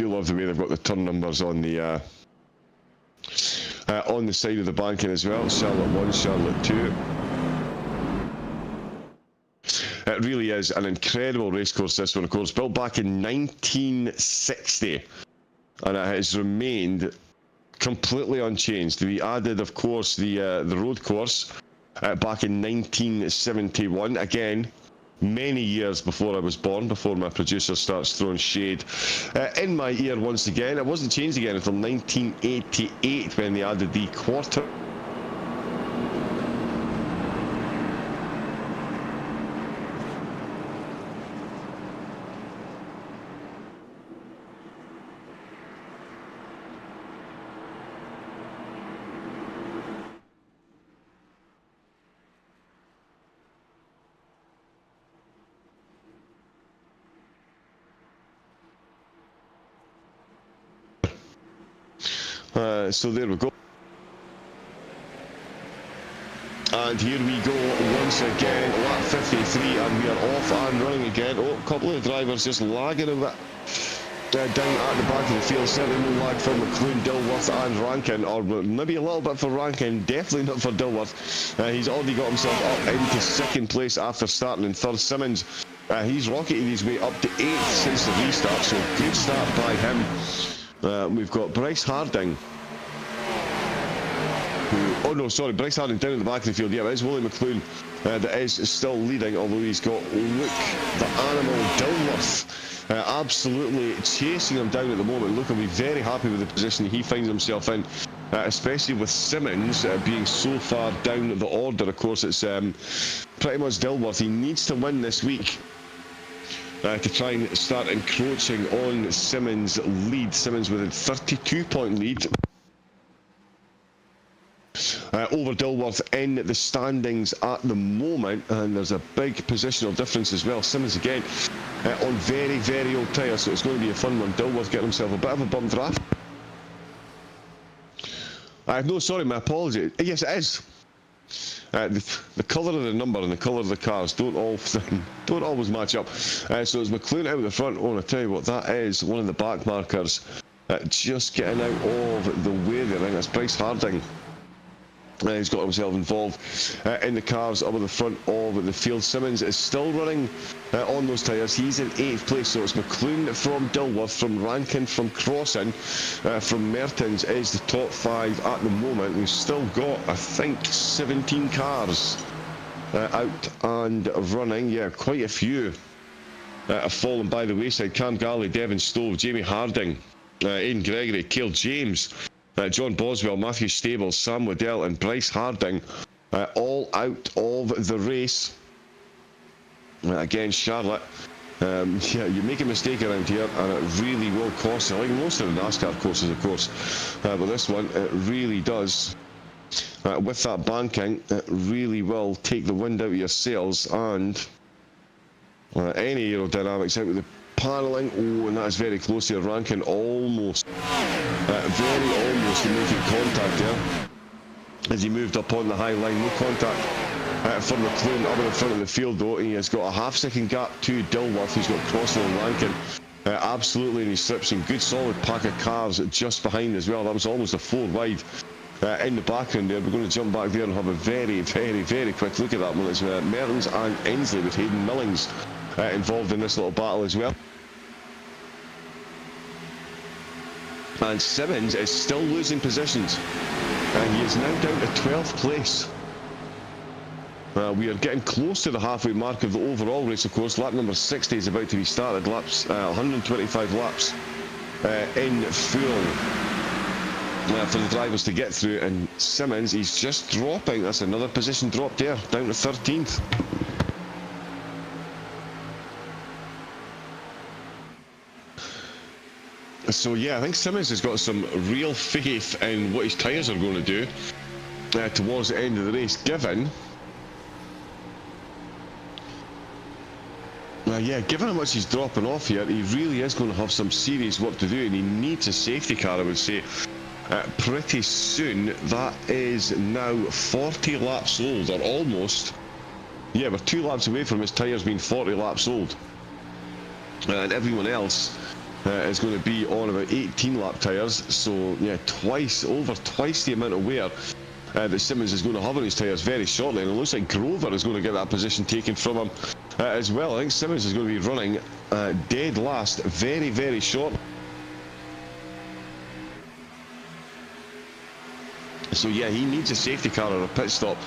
do love the way they've got the turn numbers on the side of the banking as well. Charlotte 1, Charlotte 2. It really is an incredible racecourse, this one, of course, built back in 1960, and it has remained completely unchanged. We added, of course, the road course back in 1971, again, many years before I was born, before my producer starts throwing shade in my ear once again. It wasn't changed again until 1988 when they added the quarter. So there we go. And here we go once again, lap 53, and we are off and running again. Oh, a couple of drivers just lagging a bit down at the back of the field. Certainly no lag for McLoone, Dilworth and Rankin, or maybe a little bit for Rankin, definitely not for Dilworth. He's already got himself up into second place after starting in third. Simmons, he's rocketed his way up to 8th since the restart, so good start by him. We've got Bryce Harding. Oh no, sorry, Bryce Harding down at the back of the field. Yeah, it is Willie McLoone that is still leading, although he's got Luke, the animal, Dilworth, absolutely chasing him down at the moment. Luke will be very happy with the position he finds himself in, especially with Simmons being so far down the order. Of course, it's pretty much Dilworth. He needs to win this week to try and start encroaching on Simmons' lead. Simmons with a 32-point lead over Dilworth in the standings at the moment, and there's a big positional difference as well. Simmons again on very, very old tyres, so it's going to be a fun one. Dilworth getting himself a bit of a bum draft. No, sorry, my apologies. Yes, it is. The colour of the number and the colour of the cars don't always match up. So it's McLoone out the front. Oh, and I tell you what, that is one of the back markers just getting out of the way there. I think that's Bryce Harding. He's got himself involved in the cars up at the front of the field. Simmons is still running on those tyres. He's in 8th place, so it's McLoone from Dilworth, from Rankin, from Crossan, from Mertens is the top 5 at the moment. We've still got, I think, 17 cars out and running. Yeah, quite a few have fallen by the wayside. Cam Galley, Devon Stove, Jamie Harding, Aidan Gregory, Cale James, John Boswell, Matthew Stables, Sam Waddell and Bryce Harding all out of the race. Again, Charlotte, yeah, you make a mistake around here and it really will cost you, like most of the NASCAR courses, of course, but this one, it really does. With that banking, it really will take the wind out of your sails, and any aerodynamics out with the panelling. Oh, and that is very close here. Rankin almost, very almost making contact there as he moved up on the high line. No contact for McLoone up in the front of the field, though. He has got a half-second gap to Dilworth, who's got Crossan and Rankin absolutely in his strips, and good solid pack of cars just behind as well. That was almost a 4 wide in the background there. We're going to jump back there and have a very, very, very quick look at that one. It's Mertens and Ensley with Hayden Millings involved in this little battle as well. And Simmons is still losing positions. He is now down to 12th place. We are getting close to the halfway mark of the overall race, of course. Lap number 60 is about to be started. 125 laps in full for the drivers to get through. And Simmons, he's just dropping. That's another position drop there, down to 13th. So yeah, I think Simmons has got some real faith in what his tyres are going to do towards the end of the race, given given how much he's dropping off here. He really is going to have some serious work to do, and he needs a safety car, I would say, pretty soon. That is now 40 laps old, or almost. Yeah, we're 2 laps away from his tyres being 40 laps old, and everyone else is going to be on about 18 lap tyres, so yeah, over twice the amount of wear that Simmons is going to have on his tyres very shortly, and it looks like Grover is going to get that position taken from him as well. I think Simmons is going to be running dead last very, very short. So yeah, he needs a safety car or a pit stop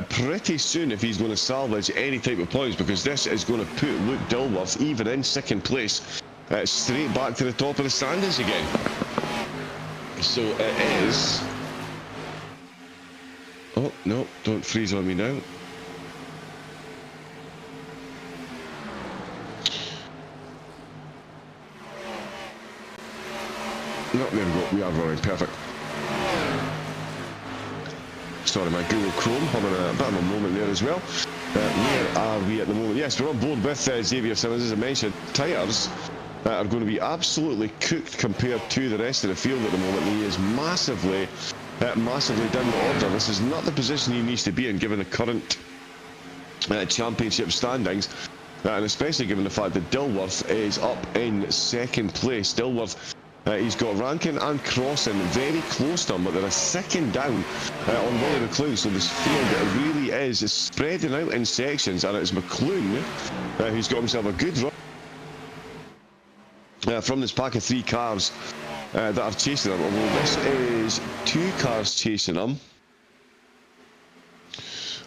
pretty soon if he's going to salvage any type of points, because this is going to put Luke Dilworth, even in second place, straight back to the top of the standings again. So it is... Oh, no, don't freeze on me now. No, there we go, we are running, perfect. Sorry, my Google Chrome having a bit of a moment there as well. Where are we at the moment? Yes, we're on board with Xavier Simmons. As I mentioned, tyres are going to be absolutely cooked compared to the rest of the field at the moment. He is massively down the order. This is not the position he needs to be in, given the current championship standings, and especially given the fact that Dilworth is up in second place. Dilworth, he's got Rankin and Crossan very close to him, but they're a second down on Willie McLoone, so this field really is spreading out in sections, and it's McLoone who's got himself a good run from this pack of 3 cars that are chasing him, although this is 2 cars chasing him.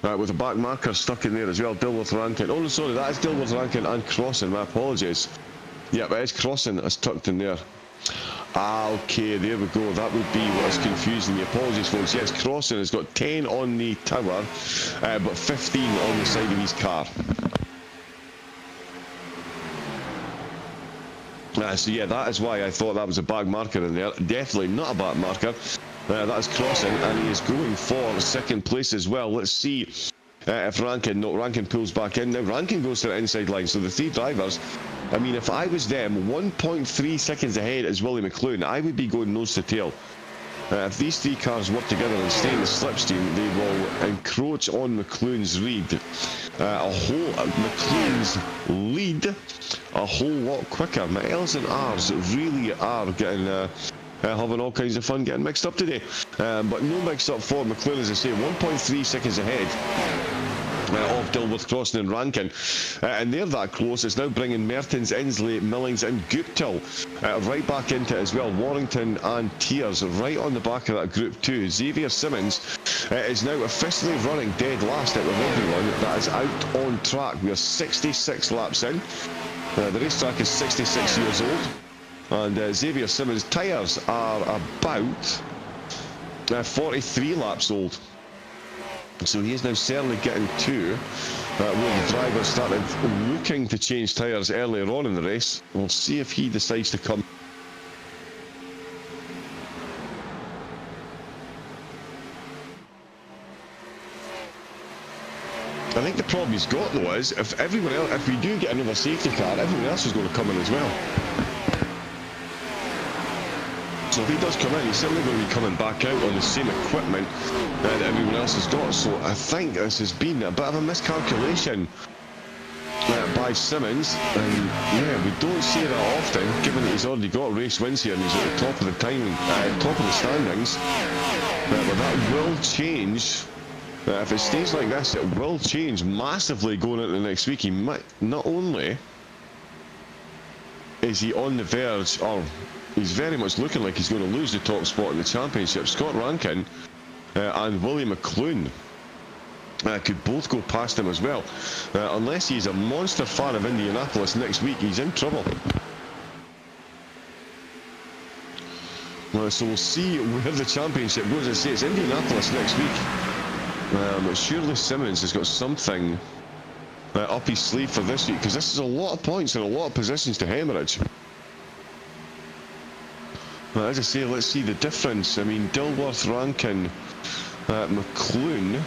With a back marker stuck in there as well. Dilworth, Rankin. Oh no, sorry, that is Dilworth, Rankin and Crossan. My apologies. Yep, it is Crossan that's tucked in there. Ah, okay, there we go. That would be what's confusing me. Apologies, folks. Yes, Crossan has got 10 on the tower, but 15 on the side of his car. So yeah, that is why I thought that was a bag marker in there. Definitely not a back marker. That is Crossan, and he is going for second place as well. Let's see if Rankin pulls back in. Now Rankin goes to the inside line, so the 3 drivers, I mean, if I was them, 1.3 seconds ahead is Willie McLoone, I would be going nose to tail. If these 3 cars work together and stay in the slipstream, they will encroach on McLoon's lead. McLoon's lead a whole lot quicker. My L's and R's really are getting having all kinds of fun getting mixed up today. But no mix up for McLoone, as I say, 1.3 seconds ahead of Dilworth, Crossan and Rankin, and they're that close. It's now bringing Mertens, Inslee, Millings and Guptill right back into it as well. Warrington and Tears right on the back of that group too. Xavier Simmons is now officially running dead last out of everyone that is out on track. We are 66 laps in. The racetrack is 66 years old, and Xavier Simmons' tyres are about 43 laps old. So he is now certainly getting to where the driver started looking to change tyres earlier on in the race. We'll see if he decides to come. I think the problem he's got though is if we do get another safety car, everyone else is going to come in as well. So if he does come in, he's certainly going to be coming back out on the same equipment that everyone else has got. So I think this has been a bit of a miscalculation by Simmons. And yeah, we don't see that often, given that he's already got race wins here and he's at the top of the top of the standings. But that will change. If it stays like this, it will change massively going into the next week. He might, not only is he on the verge, or he's very much looking like he's going to lose the top spot in the championship. Scott Rankin and Willie McLoone could both go past him as well. Unless he's a monster fan of Indianapolis next week, he's in trouble. So we'll see where the championship goes. I say it's Indianapolis next week. Surely Simmons has got something up his sleeve for this week, because this is a lot of points and a lot of positions to hemorrhage. As I say, let's see the difference. I mean, Dilworth, Rankin, McLoone.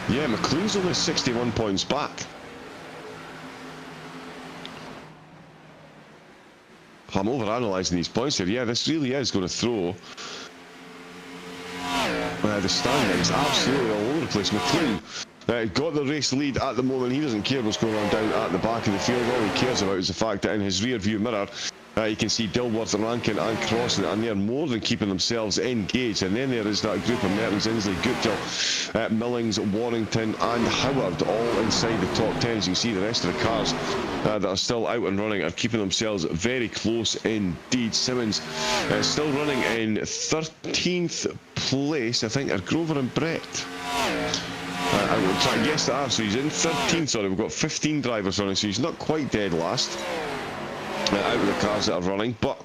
Yeah, McLoon's only 61 points back. I'm over-analysing these points here. Yeah, this really is going to throw the standings absolutely all over the place. McLoone Got the race lead at the moment. He doesn't care what's going on down at the back of the field. All he cares about is the fact that in his rear view mirror, you can see Dilworth, Rankin and Crossan, and they're more than keeping themselves engaged. And then there is that group of Mertens, Inslee, Guptill, Millings, Warrington and Howard, all inside the top 10. As you can see, the rest of the cars that are still out and running are keeping themselves very close indeed. Simmons still running in 13th place, I think, are Grover and Brett. I will try and guess that. So he's in 13th, sorry, we've got 15 drivers running, so he's not quite dead last. Out of the cars that are running, but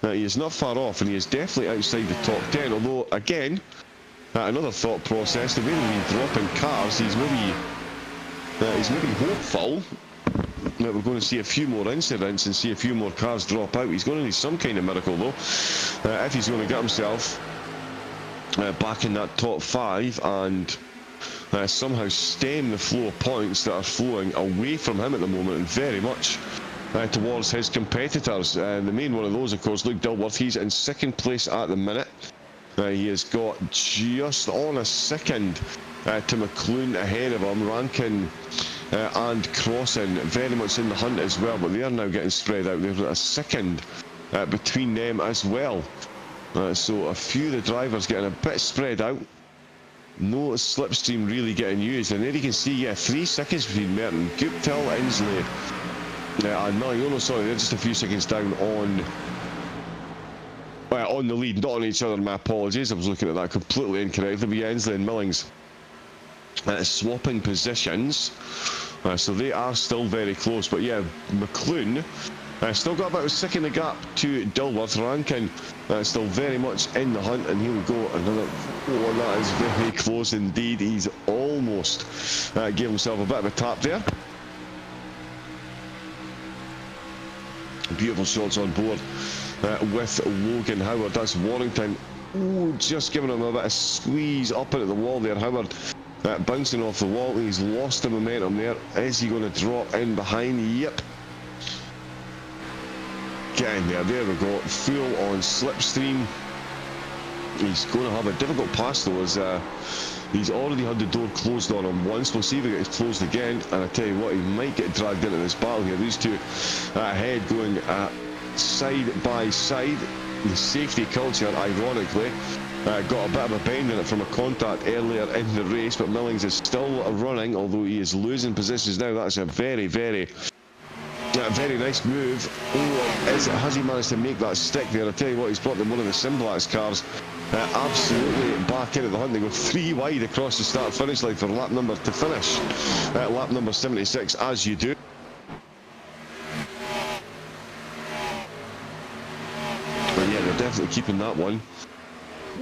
he is not far off, and he is definitely outside the top 10. Although, again, another thought process, the way that he's dropping cars, he's maybe hopeful that we're going to see a few more incidents and see a few more cars drop out. He's going to need some kind of miracle, though, if he's going to get himself back in that top 5 and somehow stem the flow of points that are flowing away from him at the moment, and very much towards his competitors. The main one of those, of course, Luke Dilworth. He's in 2nd place at the minute. He has got just on a second to McLoone ahead of him. Rankin and Crossan very much in the hunt as well, but they are now getting spread out. They've got a second between them as well. So a few of the drivers getting a bit spread out. No slipstream really getting used. And there you can see, yeah, 3 seconds between Merton, Guptill, Inslee, and Miliano. Sorry, they're just a few seconds down on the lead, not on each other. My apologies, I was looking at that completely incorrectly. But yeah, Inslee and Millings swapping positions, so they are still very close. But yeah, McLoone still got about a second of gap to Dilworth. Rankin still very much in the hunt, and here we go, another. Oh, that is very close indeed. He's almost gave himself a bit of a tap there. Beautiful shots on board with Logan Howard. That's Warrington. Oh, just giving him a bit of squeeze up into the wall there. Howard bouncing off the wall. He's lost the momentum there. Is he going to drop in behind? Yep. Getting there. There we go. Full on slipstream. He's going to have a difficult pass though, as he's already had the door closed on him once. We'll see if it gets closed again, and I tell you what, he might get dragged into this battle here. These two ahead going side by side. The safety culture, ironically, got a bit of a bend in it from a contact earlier in the race, but Millings is still running, although he is losing positions now. That's a very, very nice move. Oh, has he managed to make that stick there? I tell you what, he's brought them one of the Simblax cars absolutely back into the hunt. They go 3 wide across the start-finish line for lap number to finish. Lap number 76, as you do. But yeah, they're definitely keeping that one.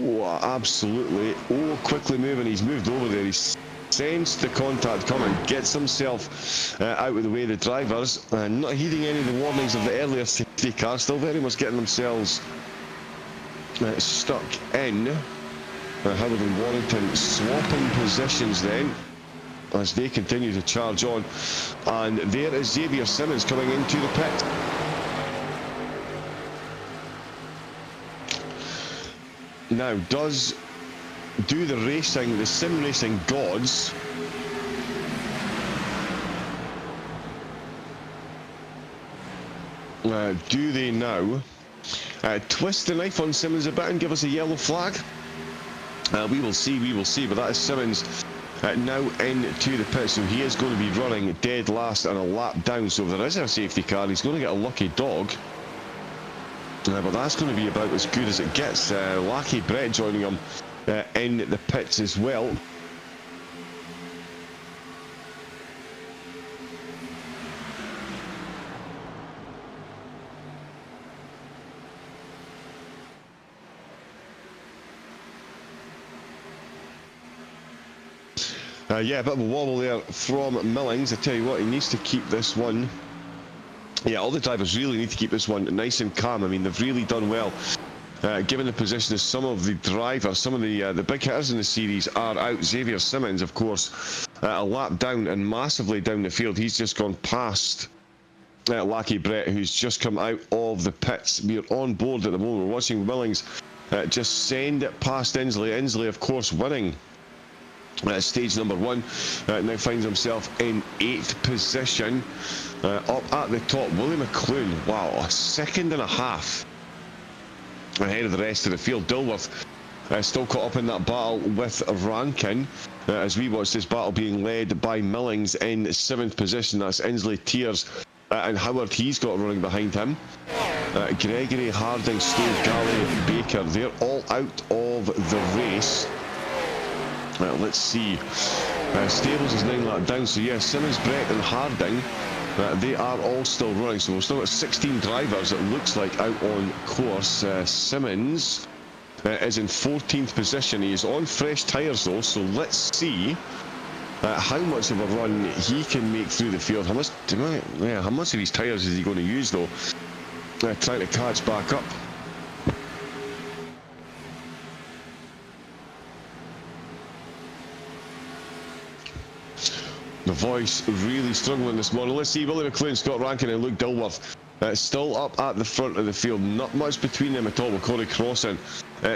Oh, absolutely. Oh, quickly moving. He's moved over there. He's sensed the contact coming, gets himself out of the way of the drivers, and not heeding any of the warnings of the earlier safety car, still very much getting themselves stuck in. Howard and Warrington swapping positions then as they continue to charge on, and there is Xavier Simmons coming into the pit. Now, do the sim racing gods do they now twist the knife on Simmons a bit and give us a yellow flag? We will see, but that is Simmons now into the pit, so he is going to be running dead last and a lap down. So if there is a safety car, he's going to get a lucky dog. But that's going to be about as good as it gets. Lackey Brett joining him in the pits as well. Yeah, a bit of a wobble there from Millings. I tell you what, he needs to keep this one. Yeah, all the drivers really need to keep this one nice and calm. I mean, they've really done well. Given the position of some of the drivers, some of the big hitters in the series are out. Xavier Simmons, of course, a lap down and massively down the field. He's just gone past Lackey Brett, who's just come out of the pits. We're on board at the moment. We're watching Millings just send it past Inslee. Inslee, of course, winning Stage number 1, now finds himself in 8th position. Up at the top, Willie McLoone, wow, a second and a half ahead of the rest of the field. Dilworth still caught up in that battle with Rankin, as we watch this battle being led by Millings in 7th position. That's Inslee, Tears and Howard, he's got running behind him. Gregory, Harding, Stove, Galley, Baker, they're all out of the race. Let's see, Stables is 9 laps down, so yeah, Simmons, Brett and Harding, they are all still running, so we've still got 16 drivers, it looks like, out on course. Simmons is in 14th position. He is on fresh tyres though, so let's see how much of a run he can make through the field. How much of these tyres is he going to use though, trying to catch back up. The voice really struggling this morning. Let's see, Willie McLoone, Scott Rankin and Luke Dilworth still up at the front of the field. Not much between them at all, with Corey Crossan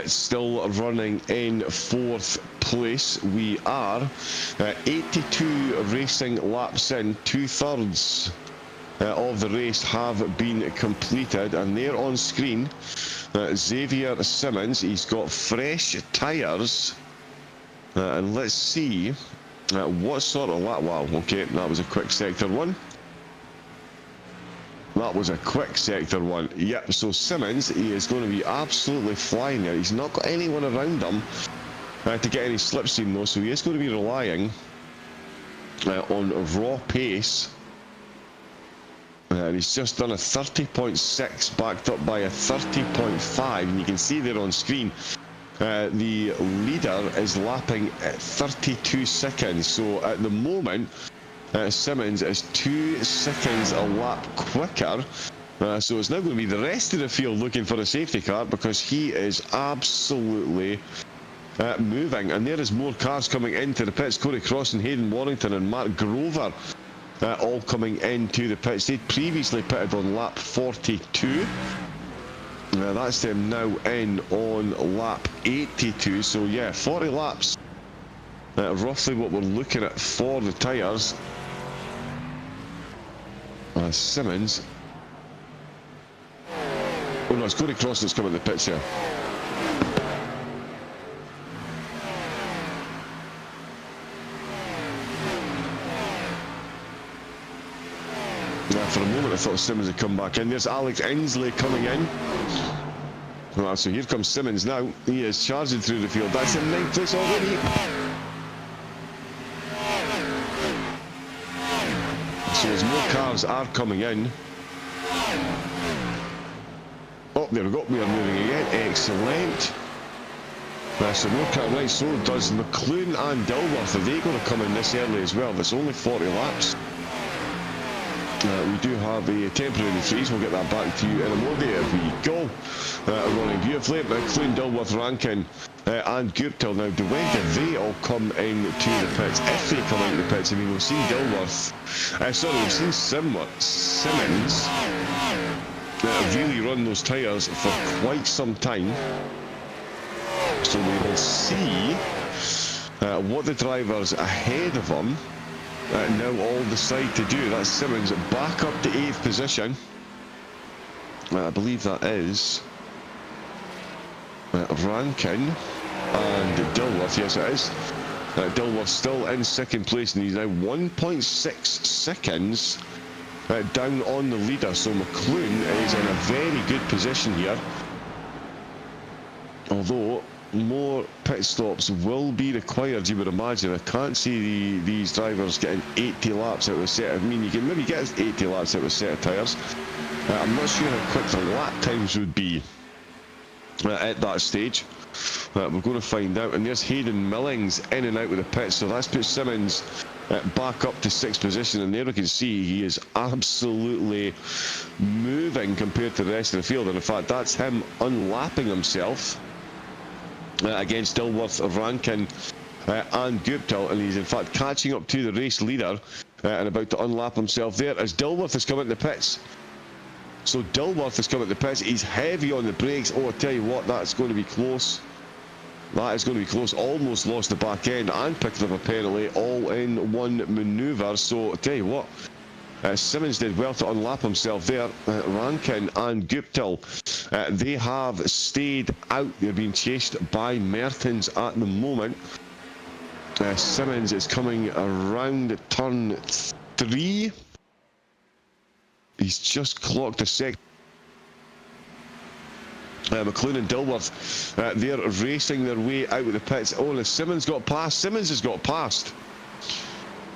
still running in 4th place. We are 82 racing laps in. 2/3 of the race have been completed, and there on screen, Xavier Simmons, he's got fresh tyres, and let's see what sort of lap. Wow, okay, that was a quick sector 1. That was a quick sector 1. Yep, so Simmons, he is going to be absolutely flying there. He's not got anyone around him to get any slipstream though, so he is going to be relying on raw pace. And he's just done a 30.6 backed up by a 30.5, and you can see there on screen the leader is lapping at 32 seconds. So at the moment, Simmons is 2 seconds a lap quicker. So it's now going to be the rest of the field looking for a safety car, because he is absolutely moving. And there is more cars coming into the pits. Corey Cross and Hayden Warrington and Mark Grover all coming into the pits. They'd previously pitted on lap 42. That's them now in on lap 82. So yeah, 40 laps. Roughly what we're looking at for the tyres. Simmons. Oh no, it's Corey Cross that's coming to the pits here. For a moment I thought Simmons had come back in. There's Alex Inslee coming in. Well, so here comes Simmons now. He is charging through the field. That's in 9th place already. So as more cars are coming in. Oh, there we go. We are moving again. Excellent. So more cars. Right, so does McLoone and Dilworth. Are they going to come in this early as well? There's only 40 laps. We do have a temporary freeze. We'll get that back to you in a moment. There we go. Running beautifully. McLoone, Dilworth, Rankin and Guptill. Now, when do they all come into the pits? If they come into the pits, I mean, we've seen Dilworth. We've seen Simmons really run those tyres for quite some time. So we will see what the drivers ahead of them now all decide to do. That's Simmons back up to 8th position. I believe that is Rankin and Dilworth. Yes, it is. Dilworth still in 2nd place, and he's now 1.6 seconds down on the leader. So McLoone is in a very good position here. Although more pit stops will be required, you would imagine. I can't see these drivers getting 80 laps out of a set. I mean, you can maybe get 80 laps out of a set of tyres. I'm not sure how quick the lap times would be at that stage. We're going to find out. And there's Hayden Millings in and out with the pits, so that's put Simmons back up to 6th position, and there we can see he is absolutely moving compared to the rest of the field. And in fact, that's him unlapping himself against Dilworth, Rankin and Guptill, and he's in fact catching up to the race leader and about to unlap himself there as Dilworth has come into the pits. So Dilworth has come into the pits. He's heavy on the brakes. Oh, I tell you what, that's going to be close. That is going to be close. Almost lost the back end and picked up a penalty all in one manoeuvre. So, I'll tell you what, Simmons did well to unlap himself there. Rankin and Guptill, they have stayed out. They're being chased by Mertens at the moment. Simmons is coming around turn 3. He's just clocked a sec. McLoone and Dilworth, they're racing their way out of the pits. Oh, and Simmons got past. Simmons has got past.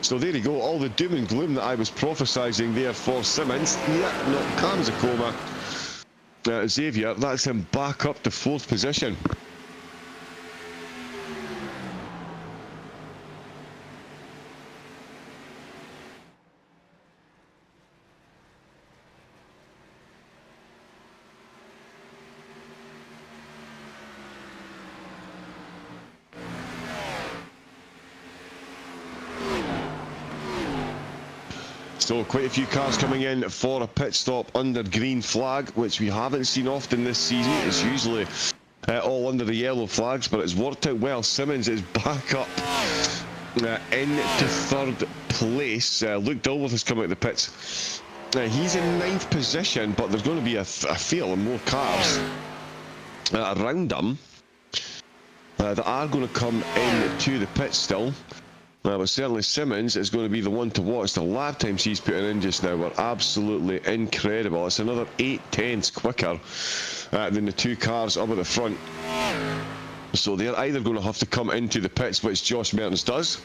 So there you go, all the doom and gloom that I was prophesying there for Simmons. Yeah, no, calm as a coma. Xavier, that's him back up to 4th position. So quite a few cars coming in for a pit stop under green flag, which we haven't seen often this season. It's usually all under the yellow flags, but it's worked out well. Simmons is back up into 3rd place. Luke Dilworth has come out of the pits. He's in 9th position, but there's going to be a fair more cars around him that are going to come into the pit still. But certainly Simmons is going to be the one to watch. The lap times he's putting in just now are absolutely incredible. It's another 8/10 quicker than the 2 cars up at the front. So they're either going to have to come into the pits, which Josh Mertens does.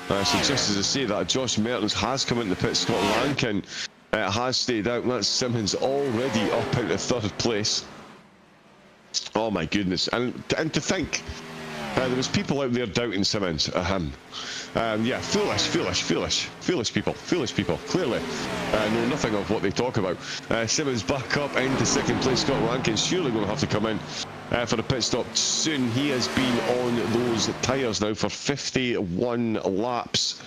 So just as I say that, Josh Mertens has come into the pits. Scott Rankin has stayed out, and that's Simmons already up out of 3rd place. Oh my goodness. And to think, there was people out there doubting Simmons. Yeah, foolish people, clearly know nothing of what they talk about. Simmons back up into 2nd place. Scott Rankin surely going to have to come in for a pit stop soon. He has been on those tyres now for 51 laps.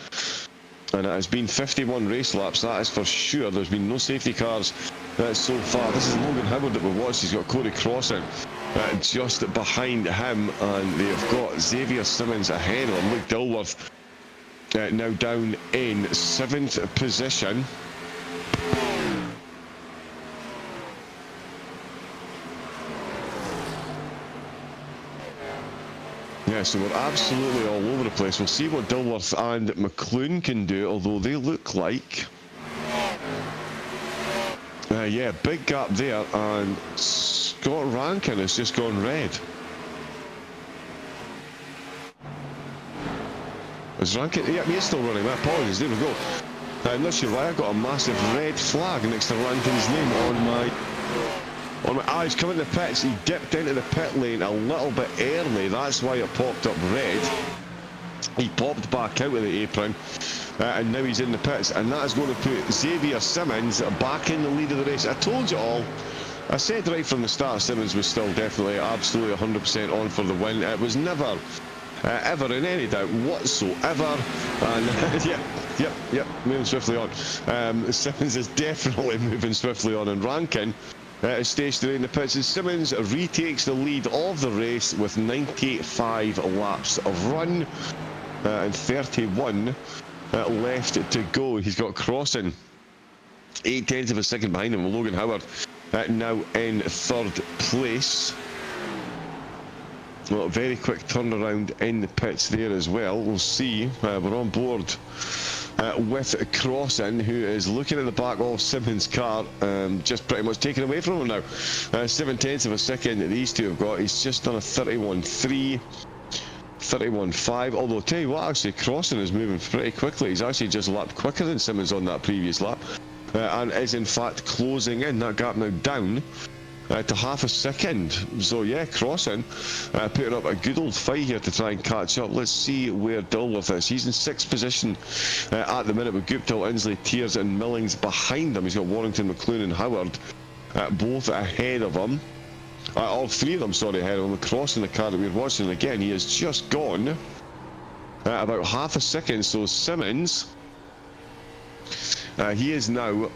And it has been 51 race laps, that is for sure. There's been no safety cars so far. This is Logan Howard that we watched. He's got Corey Crossan just behind him, and they've got Xavier Simmons ahead of him. Luke Dilworth now down in 7th position. Yeah, so we're absolutely all over the place. We'll see what Dilworth and McLoone can do, although they look like... yeah, big gap there, and Scott Rankin has just gone red. Is Rankin? Yeah, he's still running. My apologies, there we go. Unless you're right, I got a massive red flag next to Rankin's name on my... he's coming to the pits. He dipped into the pit lane a little bit early. That's why it popped up red. He popped back out of the apron. And now he's in the pits. And that is going to put Xavier Simmons back in the lead of the race. I told you all. I said right from the start Simmons was still definitely, absolutely 100% on for the win. It was never, ever in any doubt whatsoever. And yep, moving swiftly on. Simmons is definitely moving swiftly on. And Rankin is stationary in the pits, and Simmons retakes the lead of the race with 95 laps of run and 31 left to go. He's got Crossan 8/10 of a second behind him. Logan Howard now in 3rd place. Well, very quick turnaround in the pits there as well. We'll see. We're on board with Crossan, who is looking at the back of Simmons' car, just pretty much taken away from him now. 7/10 of a second these two have got. He's just done a 31.3, 31.5. Although, I'll tell you what, actually, Crossan is moving pretty quickly. He's actually just lapped quicker than Simmons on that previous lap, and is in fact closing in that gap now down to half a second. So yeah, Crossan putting up a good old fight here to try and catch up. Let's see where Dilworth is. He's in 6th position at the minute, with Guptill, Inslee, Tears and Millings behind him. He's got Warrington, McLoone and Howard both ahead of him. All 3 of them, sorry, ahead of him. Crossing the car that we're watching, and again, he has just gone about half a second. So Simmons, he is now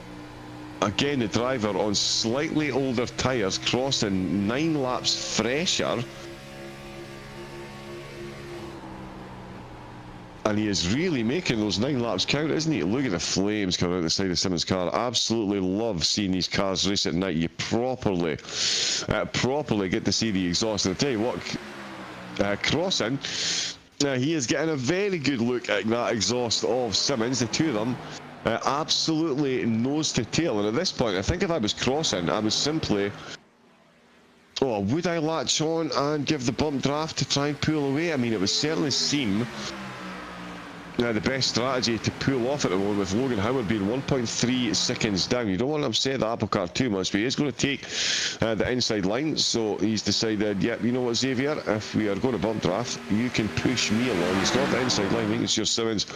again the driver on slightly older tyres, crossing 9 laps fresher And he is really making those 9 laps count, isn't he? Look at the flames coming out the side of Simmons' car. Absolutely love seeing these cars race at night. You properly get to see the exhaust. And I'll tell you what, Crossing, he is getting a very good look at that exhaust of Simmons. The two of them absolutely nose to tail. And at this point, I think if I was Crossing, I would simply... Oh, would I latch on and give the bump draft to try and pull away? I mean, it would certainly seem... the best strategy to pull off at the moment, with Logan Howard being 1.3 seconds down. You don't want to upset the apple cart too much, but he is going to take the inside line. So he's decided, yeah, you know what, Xavier, if we are going to bump draft, you can push me along. He's got the inside line, making sure Simmons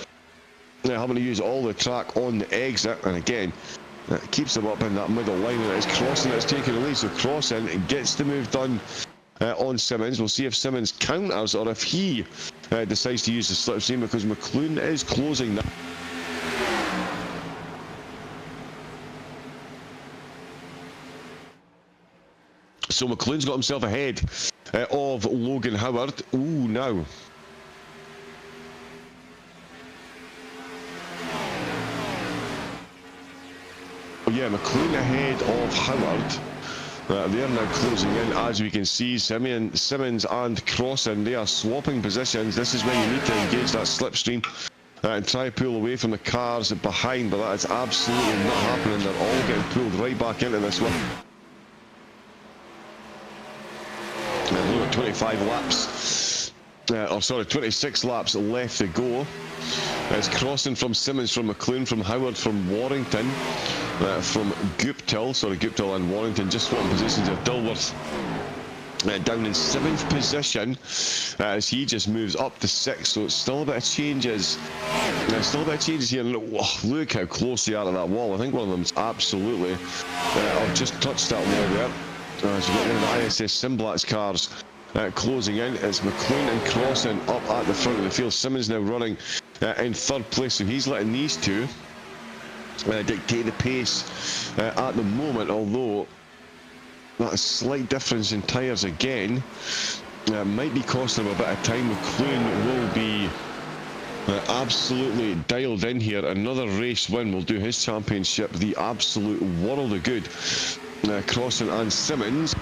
having to use all the track on the exit, and again, keeps him up in that middle line, and it's Crossing that's taking the lead. So Crossing gets the move done on Simmons. We'll see if Simmons counters or if he decides to use the slipstream, because McLoone is closing that. So McLoon's got himself ahead of Logan Howard. Ooh, now. Yeah, McLoone ahead of Howard. They're now closing in, as we can see. Simmons and Crossing, they are swapping positions. This is when you need to engage that slipstream and try to pull away from the cars behind, but that is absolutely not happening. They're all getting pulled right back into this one. And look at 25 laps, 26 laps left to go. It's Crossing from Simmons, from McLoone, from Howard, from Warrington. From Guptill and Warrington just swapping positions of Dilworth down in 7th position as he just moves up to 6th. So it's still a bit of changes. Here. Look how close they are to that wall. I think one of them's absolutely I've just touched that wall there. So you've got one of the ISS Simblat's cars closing in. It's McLoone and Crossing up at the front of the field. Simmons now running in 3rd place, so he's letting these two dictate the pace at the moment, although that a slight difference in tyres again might be costing him a bit of time. McLoone will be absolutely dialed in here. Another race win will do his championship the absolute world of good. Crossing and Simmons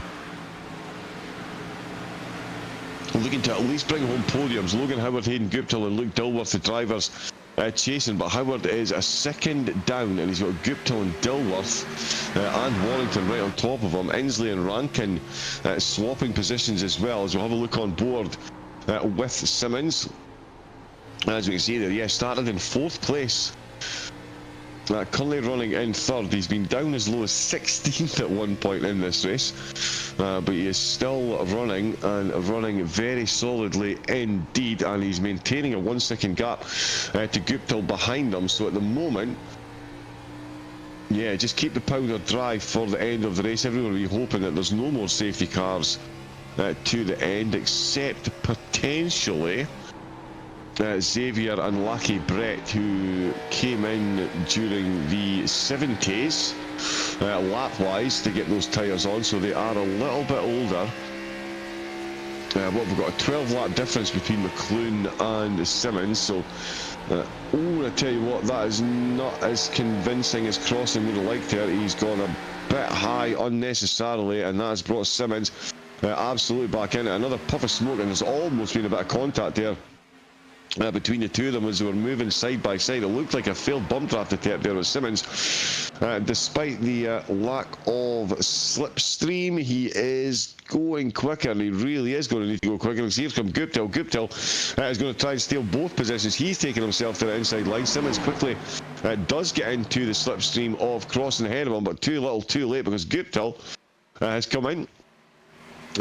looking to at least bring home podiums. Logan Howard, Hayden Guptill and Luke Dilworth, the drivers chasing, but Howard is a second down, and he's got Guptill and Dilworth and Warrington right on top of him. Inslee and Rankin swapping positions as well, as we'll have a look on board with Simmons. As we can see there, yeah, started in 4th place. Currently running in 3rd. He's been down as low as 16th at one point in this race, but he is still running, and running very solidly indeed, and he's maintaining a 1 second gap to Guptill behind him. So at the moment, yeah, just keep the powder dry for the end of the race. Everyone will be hoping that there's no more safety cars to the end, except potentially Xavier and Lucky Brett, who came in during the 70s lap-wise to get those tyres on, so they are a little bit older. What we've got a 12-lap difference between McLoone and Simmons, so I tell you what, that is not as convincing as Crossing would have liked there. He's gone a bit high unnecessarily, and that has brought Simmons absolutely back in. Another puff of smoke, and there's almost been a bit of contact there between the two of them as they were moving side by side. It looked like a failed bump draft attempt there with Simmons. Despite the lack of slipstream, he is going quicker, and he really is going to need to go quicker. Because here comes Guptill. Guptill is going to try and steal both positions. He's taking himself to the inside line. Simmons quickly does get into the slipstream of Crossing ahead of him, but too little too late, because Guptill has come in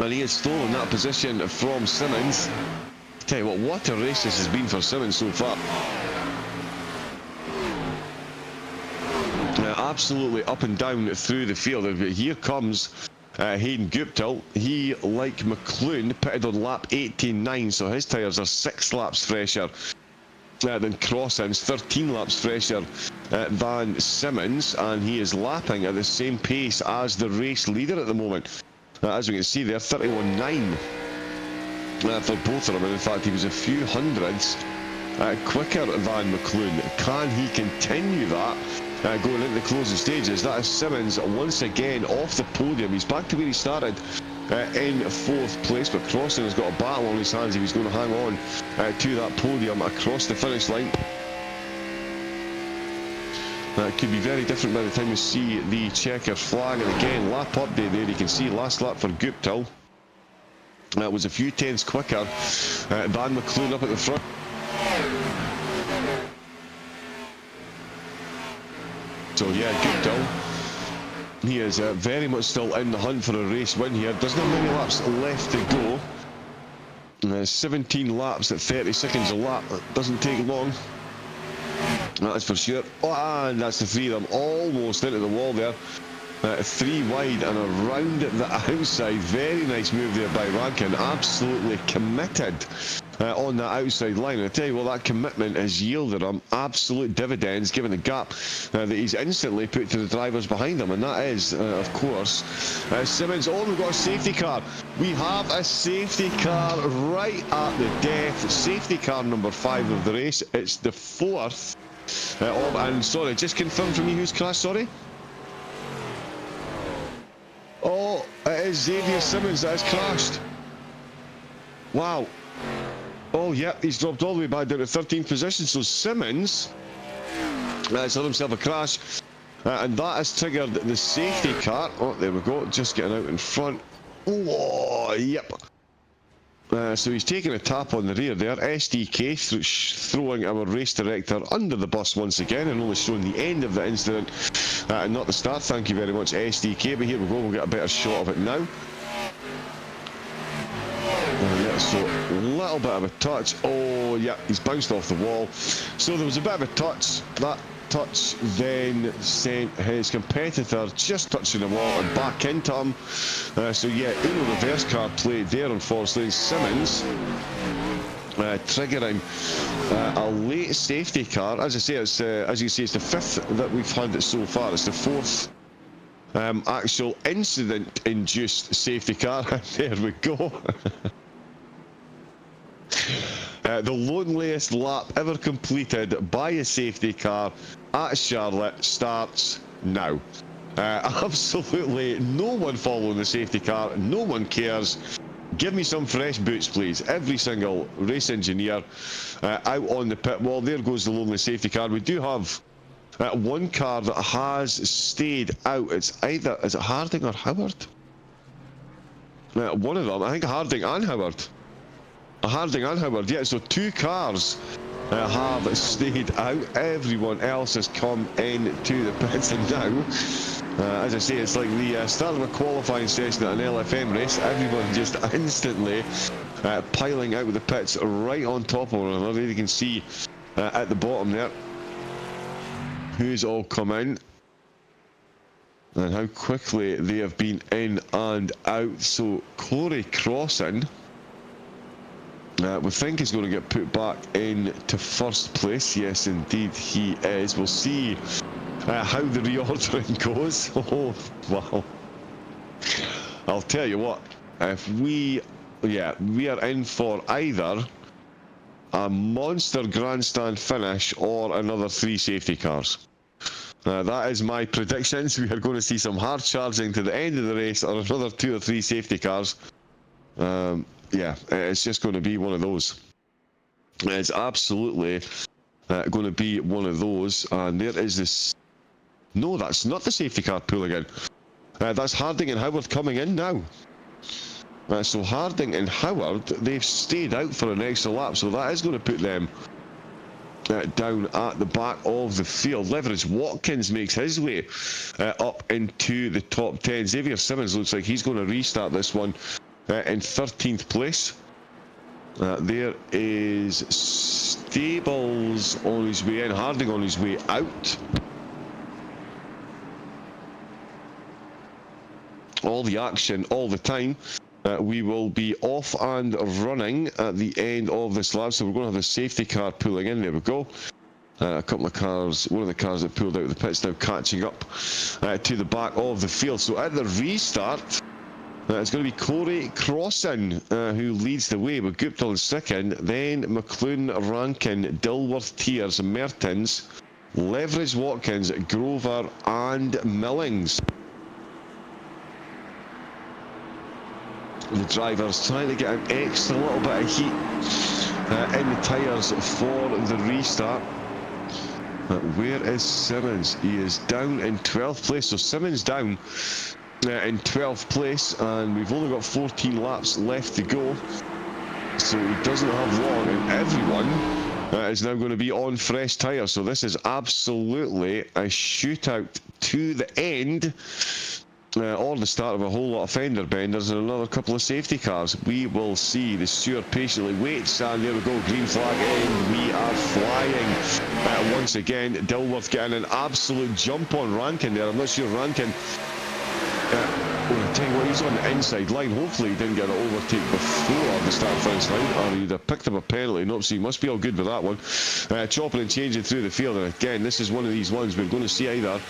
and he has stolen that position from Simmons. Tell you what a race this has been for Simmons so far. Absolutely up and down through the field. Here comes Hayden Guptill. He, like McLoone, pitted on lap 89, so his tyres are 6 laps fresher than Crossing's, 13 laps fresher than Simmons, and he is lapping at the same pace as the race leader at the moment. As we can see there, 31.9. For both of them, and in fact he was a few hundredths quicker than McLoone. Can he continue that going into the closing stages? That is Simmons once again off the podium. He's back to where he started in 4th place, but Crossan has got a battle on his hands if he's going to hang on to that podium across the finish line. That could be very different by the time we see the checker flag. And again, lap update there. You can see last lap for Guptill. That was a few tenths quicker than McLoone up at the front. So yeah, Guptill, he is very much still in the hunt for a race win here. Doesn't have many laps left to go. 17 laps at 30 seconds a lap. That doesn't take long. That is for sure. Oh, and that's the 3 of them almost into the wall there. 3 wide and around the outside. Very nice move there by Rankin. Absolutely committed on that outside line. And I tell you what, that commitment has yielded him absolute dividends, given the gap that he's instantly put to the drivers behind him. And that is, of course, Simmons. Oh, we've got a safety car. We have a safety car right at the death. Safety car number 5 of the race. It's the 4th. And sorry, just confirm for me who's crashed, sorry? Oh, it is Xavier Simmons that has crashed. Wow. Oh, yeah, he's dropped all the way back down to 13th position. So Simmons has had himself a crash. And that has triggered the safety car. Oh, there we go, just getting out in front. Oh, yep. So he's taking a tap on the rear there. SDK throwing our race director under the bus once again and only showing the end of the incident and not the start. Thank you very much, SDK. But here we go, we'll get a better shot of it now. Yeah, so a little bit of a touch. Oh, yeah, he's bounced off the wall. So there was a bit of a touch. That touch then sent his competitor just touching the wall and back into him. So yeah, Uno reverse car play there, unfortunately. Simmons triggering a late safety car. As I say, it's as you see, it's the 5th that we've had so far. It's the 4th actual incident-induced safety car. There we go. The loneliest lap ever completed by a safety car at Charlotte starts now. Absolutely no one following the safety car, no one cares. Give me some fresh boots, please. Every single race engineer out on the pit wall. There goes the lonely safety car. We do have one car that has stayed out. It's either, is it Harding or Howard? One of them, I think Harding and Howard. Harding and Howard, yeah, so 2 cars have stayed out. Everyone else has come into the pits, and now, as I say, it's like the start of a qualifying session at an LFM race. Everyone just instantly piling out of the pits right on top of one another. You can see at the bottom there who's all come in and how quickly they have been in and out. So Corey Crossan, we think he's going to get put back into 1st place. Yes, indeed he is. We'll see how the reordering goes. Oh, wow. I'll tell you what, if we are in for either a monster grandstand finish or another 3 safety cars. That is my predictions. We are going to see some hard charging to the end of the race or another 2 or 3 safety cars. Yeah, it's just going to be one of those. It's absolutely going to be one of those. And there is this... No, that's not the safety car pool again. That's Harding and Howard coming in now. So Harding and Howard, they've stayed out for an extra lap. So that is going to put them down at the back of the field. Leverage Watkins makes his way up into the top 10. Xavier Simmons looks like he's going to restart this one in 13th place. There is Stables on his way in, Harding on his way out. All the action, all the time. We will be off and running at the end of this lap, so we're going to have the safety car pulling in. There we go. A couple of cars, one of the cars that pulled out of the pits now catching up to the back of the field. So at the restart, It's going to be Corey Crossan who leads the way with Guptill in second, then McLoone, Rankin, Dilworth, Tears, Mertens, Leverage, Watkins, Grover and Millings. The drivers trying to get an extra little bit of heat in the tyres for the restart. Where is Simmons? He is down in 12th place, so Simmons down in 12th place, and we've only got 14 laps left to go, so he doesn't have long, and everyone is now going to be on fresh tyres, so this is absolutely a shootout to the end, or the start of a whole lot of fender benders and another couple of safety cars. We will see. The steward patiently waits, and there we go, green flag in. We are flying once again. Dilworth getting an absolute jump on Rankin there. I'm not sure Rankin, I'll tell you what, he's on the inside line. Hopefully he didn't get an overtake before the start finish line, or he'd have picked up a penalty. Nope, so he must be all good with that one. Chopping and changing through the field, and again, this is one of these ones we're going to see either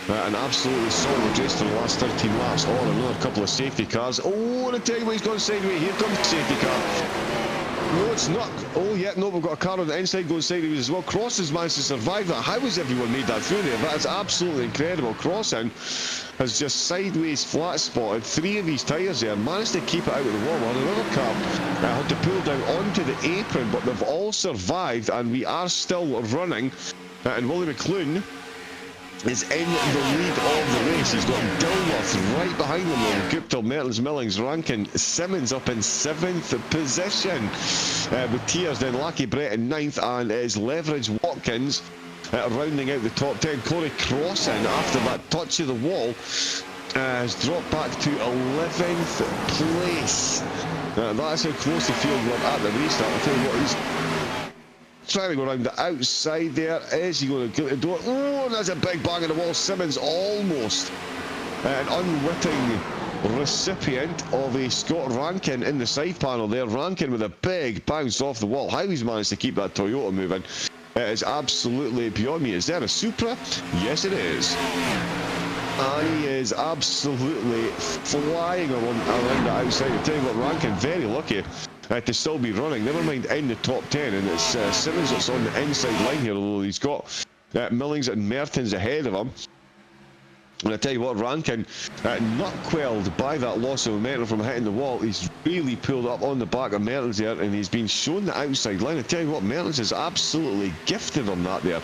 an absolutely solid race for the last 13 laps, or another couple of safety cars. Oh, and I tell you what, he's gone sideways. Here comes the safety car. No, it's not. Oh, yeah, no, we've got a car on the inside going sideways as well. Cross has managed to survive that. How has everyone made that through there? That is absolutely incredible. Crossing has just sideways flat spotted 3 of these tyres there, managed to keep it out of the wall, while another car had to pull down onto the apron, but they've all survived, and we are still running. And Willie McLoone is in the lead of the race. He's got Dilworth right behind him though. Guptill, Mertens, Millings, Rankin, Simmons up in 7th position with Tears, then Lackey Brett in 9th, and is Leverage, Watkins rounding out the top 10. Corey Crossan, after that touch of the wall, has dropped back to 11th place. That's how close the field were at the restart. I'll tell you what, he's trying to go around the outside there. Is he going to do it? Oh, that's a big bang on the wall. Simmons almost an unwitting recipient of a Scott Rankin in the side panel there. Rankin with a big bounce off the wall. How he's managed to keep that Toyota moving is absolutely beyond me. Is there a Supra? Yes, it is. And he is absolutely flying around the outside. I tell you what, Rankin very lucky to still be running. Never mind in the top 10, and it's Simmons that's on the inside line here, although he's got Millings and Mertens ahead of him. And I tell you what, Rankin, not quelled by that loss of momentum from hitting the wall, he's really pulled up on the back of Mertens there, and he's been shown the outside line. I tell you what, Mertens is absolutely gifted on that there.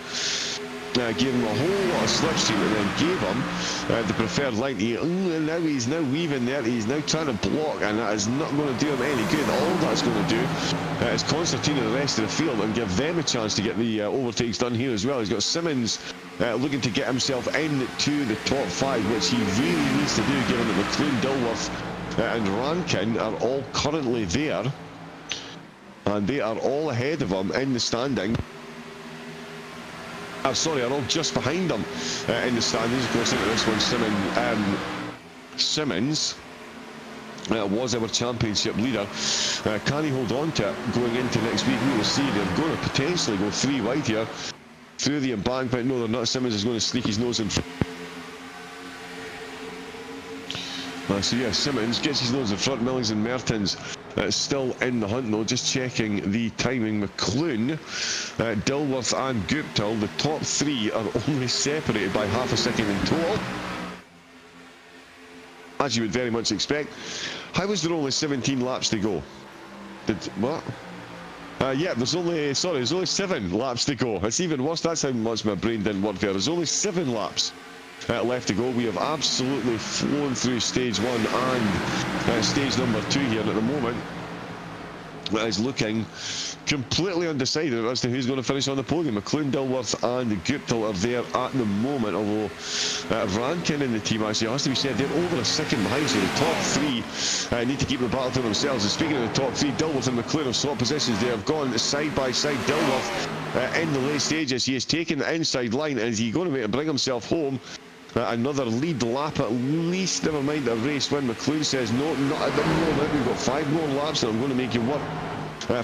Gave him a whole lot of slipstream, and then gave him the preferred line. And now he's now weaving there. He's now trying to block, and that is not going to do him any good. All that's going to do is concertina the rest of the field and give them a chance to get the overtakes done here as well. He's got Simmons looking to get himself into the top 5, which he really needs to do, given that McLoone, Dilworth and Rankin are all currently there, and they are all ahead of him in the standing. Sorry, are all just behind them in the standings. Of course, into this one, Simmons was our championship leader. Can he hold on to it going into next week? We will see. They're going to potentially go 3 wide here through the embankment. No, they're not. Simmons is going to sneak his nose in front. So yeah, Simmons gets his nose in front. Millings and Mertens still in the hunt though. Just checking the timing. McLoone, Dilworth and Guptill, the top 3 are only separated by half a second in total, as you would very much expect. How is there only 17 laps to go? What? Yeah, there's only 7 laps to go. It's even worse. That's how much my brain didn't work there. There's only 7 laps left to go. We have absolutely flown through stage 1 and stage number 2 here at the moment. That is looking completely undecided as to who's going to finish on the podium. McLoone, Dilworth and Guptill are there at the moment, although Rankin in the team, actually, has to be said, they're over a second behind, so the top 3 need to keep the battle to themselves. And speaking of the top 3, Dilworth and McLoone have swapped positions. They have gone side by side. Dilworth in the late stages, he has taken the inside line, and is he going to bring himself home? Another lead lap at least, never mind a race win. McLoone says no, not at the moment. We've got 5 more laps and I'm going to make you work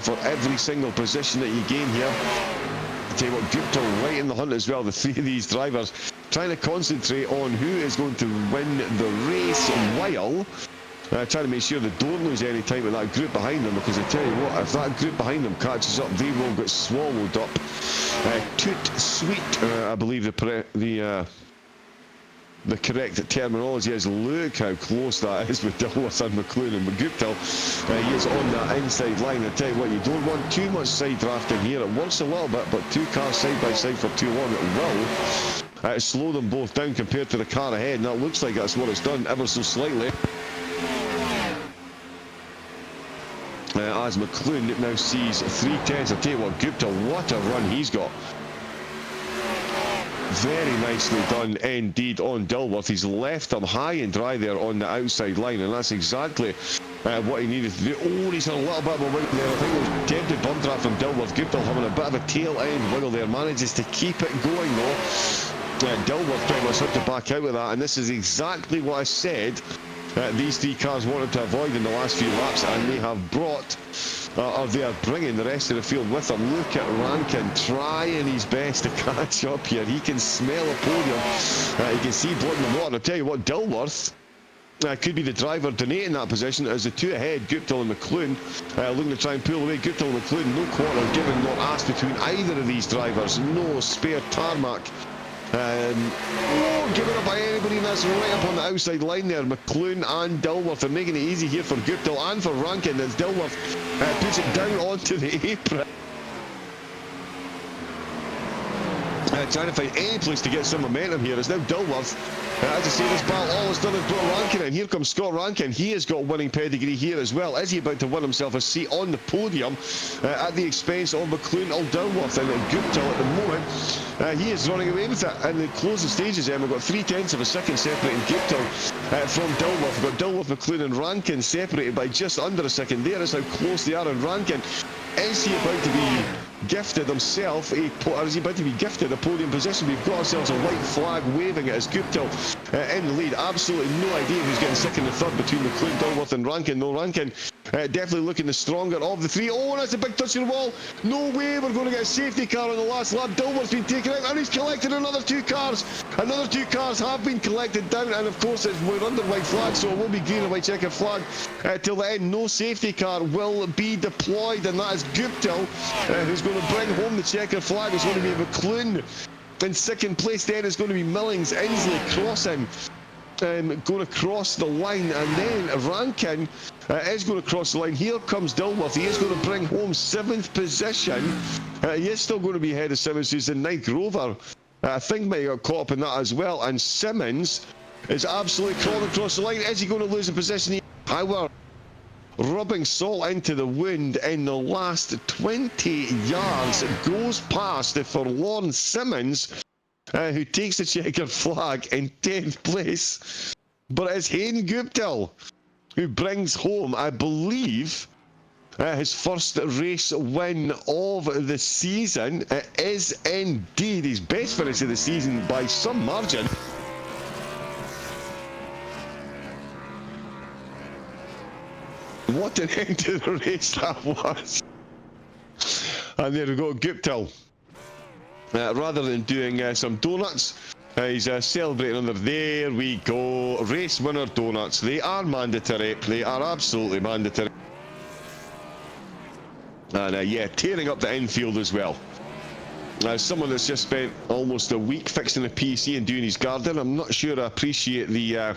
for every single position that you gain here. I tell you what, Guptill right in the hunt as well. The 3 of these drivers trying to concentrate on who is going to win the race, while trying to make sure they don't lose any time with that group behind them, because I tell you what, if that group behind them catches up, they will get swallowed up. Toot sweet, I believe the correct terminology is. Look how close that is with Dilworth and McLoone, and Guptill, he is on that inside line. I tell you what, you don't want too much side drafting here. It works a little bit, but two cars side by side for too long, it will slow them both down compared to the car ahead, and that looks like that's what it's done ever so slightly. As McLoone now sees 3/10. I tell you what, Guptill, what a run he's got. Very nicely done indeed on Dilworth. He's left him high and dry there on the outside line, and that's exactly what he needed to do. Oh, he's had a little bit of a wiggle there. I think it was tempted bump draft from Dilworth. Guptill having a bit of a tail end wiggle there, manages to keep it going though. Dilworth pretty much had to back out with that, and this is exactly what I said these three cars wanted to avoid in the last few laps, and they have brought, or they are bringing the rest of the field with them. Look at Rankin trying his best to catch up here. He can smell a podium. You can see blood in the water. I'll tell you what, Dilworth could be the driver donating that position, as the two ahead, Guptill and McLoone, looking to try and pull away. Guptill and McLoone, no quarter given nor asked between either of these drivers. No spare tarmac given up by anybody, and that's right up on the outside line there. McLoone and Dilworth are making it easy here for Guptill and for Rankin, as Dilworth puts it down onto the apron. Trying to find any place to get some momentum here. It's now Dilworth. As I say, this battle all it's done is brought Rankin in. Here comes Scott Rankin. He has got winning pedigree here as well. Is he about to win himself a seat on the podium at the expense of McLoone or Dilworth? And Guptill at the moment, he is running away with it. And the closing stages, we've got 3/10 of a second separating Guptill from Dilworth. We've got Dilworth, McLoone and Rankin separated by just under a second. There is how close they are. And Rankin, is he about to be gifted himself or is he about to be gifted a podium position? We've got ourselves a white flag waving it as Guptill in the lead. Absolutely no idea who's getting second and third between McLoone, Dilworth and Rankin. No, Rankin definitely looking the stronger of the three. Oh, that's a big touch of the wall. No way we're going to get a safety car on the last lap. Dilworth's been taken out, and he's collected another two cars. Another two cars have been collected down, and of course we're under white flag, so it will be green and white checkered flag till the end. No safety car will be deployed, and that is Guptill who's going to bring home the checkered flag. It's going to be McLoone in second place. Then it's going to be Millings, Inslee crossing, going across the line, and then Rankin is going to cross the line. Here comes Dilworth. He is going to bring home 7th position. He is still going to be ahead of Simmons, who's in 9th. Grover, I think, may have got caught up in that as well, and Simmons is absolutely crawling across the line. Is he going to lose a position here? However, rubbing salt into the wound in the last 20 yards, goes past the forlorn Simmons, who takes the checkered flag in 10th place. But it's Hayden Guptill who brings home, I believe, his first race win of the season. It is indeed his best finish of the season by some margin. What an end to the race that was. And there we go, Guptill. Rather than doing some donuts, he's celebrating under. There we go. Race winner donuts. They are mandatory. They are absolutely mandatory. And yeah, tearing up the infield as well. Someone that's just spent almost a week fixing a PC and doing his garden, I'm not sure I appreciate the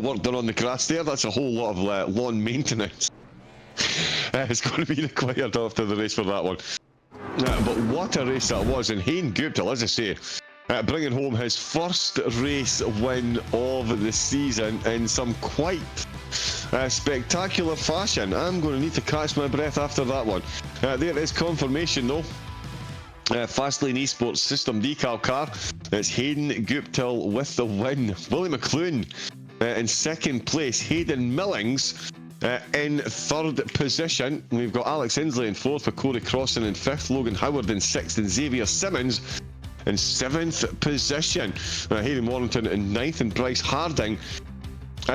work done on the grass there. That's a whole lot of lawn maintenance. It's going to be required after the race for that one. But what a race that was. And Hayden Guptill, as I say, bringing home his first race win of the season in some quite spectacular fashion. I'm going to need to catch my breath after that one. There is confirmation though. Fastlane Esports System decal car. It's Hayden Guptill with the win. Willie McLoone in second place. Hayden Millings in third position. We've got Alex Inslee in fourth, with Corey Crossan in fifth, Logan Howard in sixth, and Xavier Simmons in seventh position. Hayden Warrington in ninth, and Bryce Harding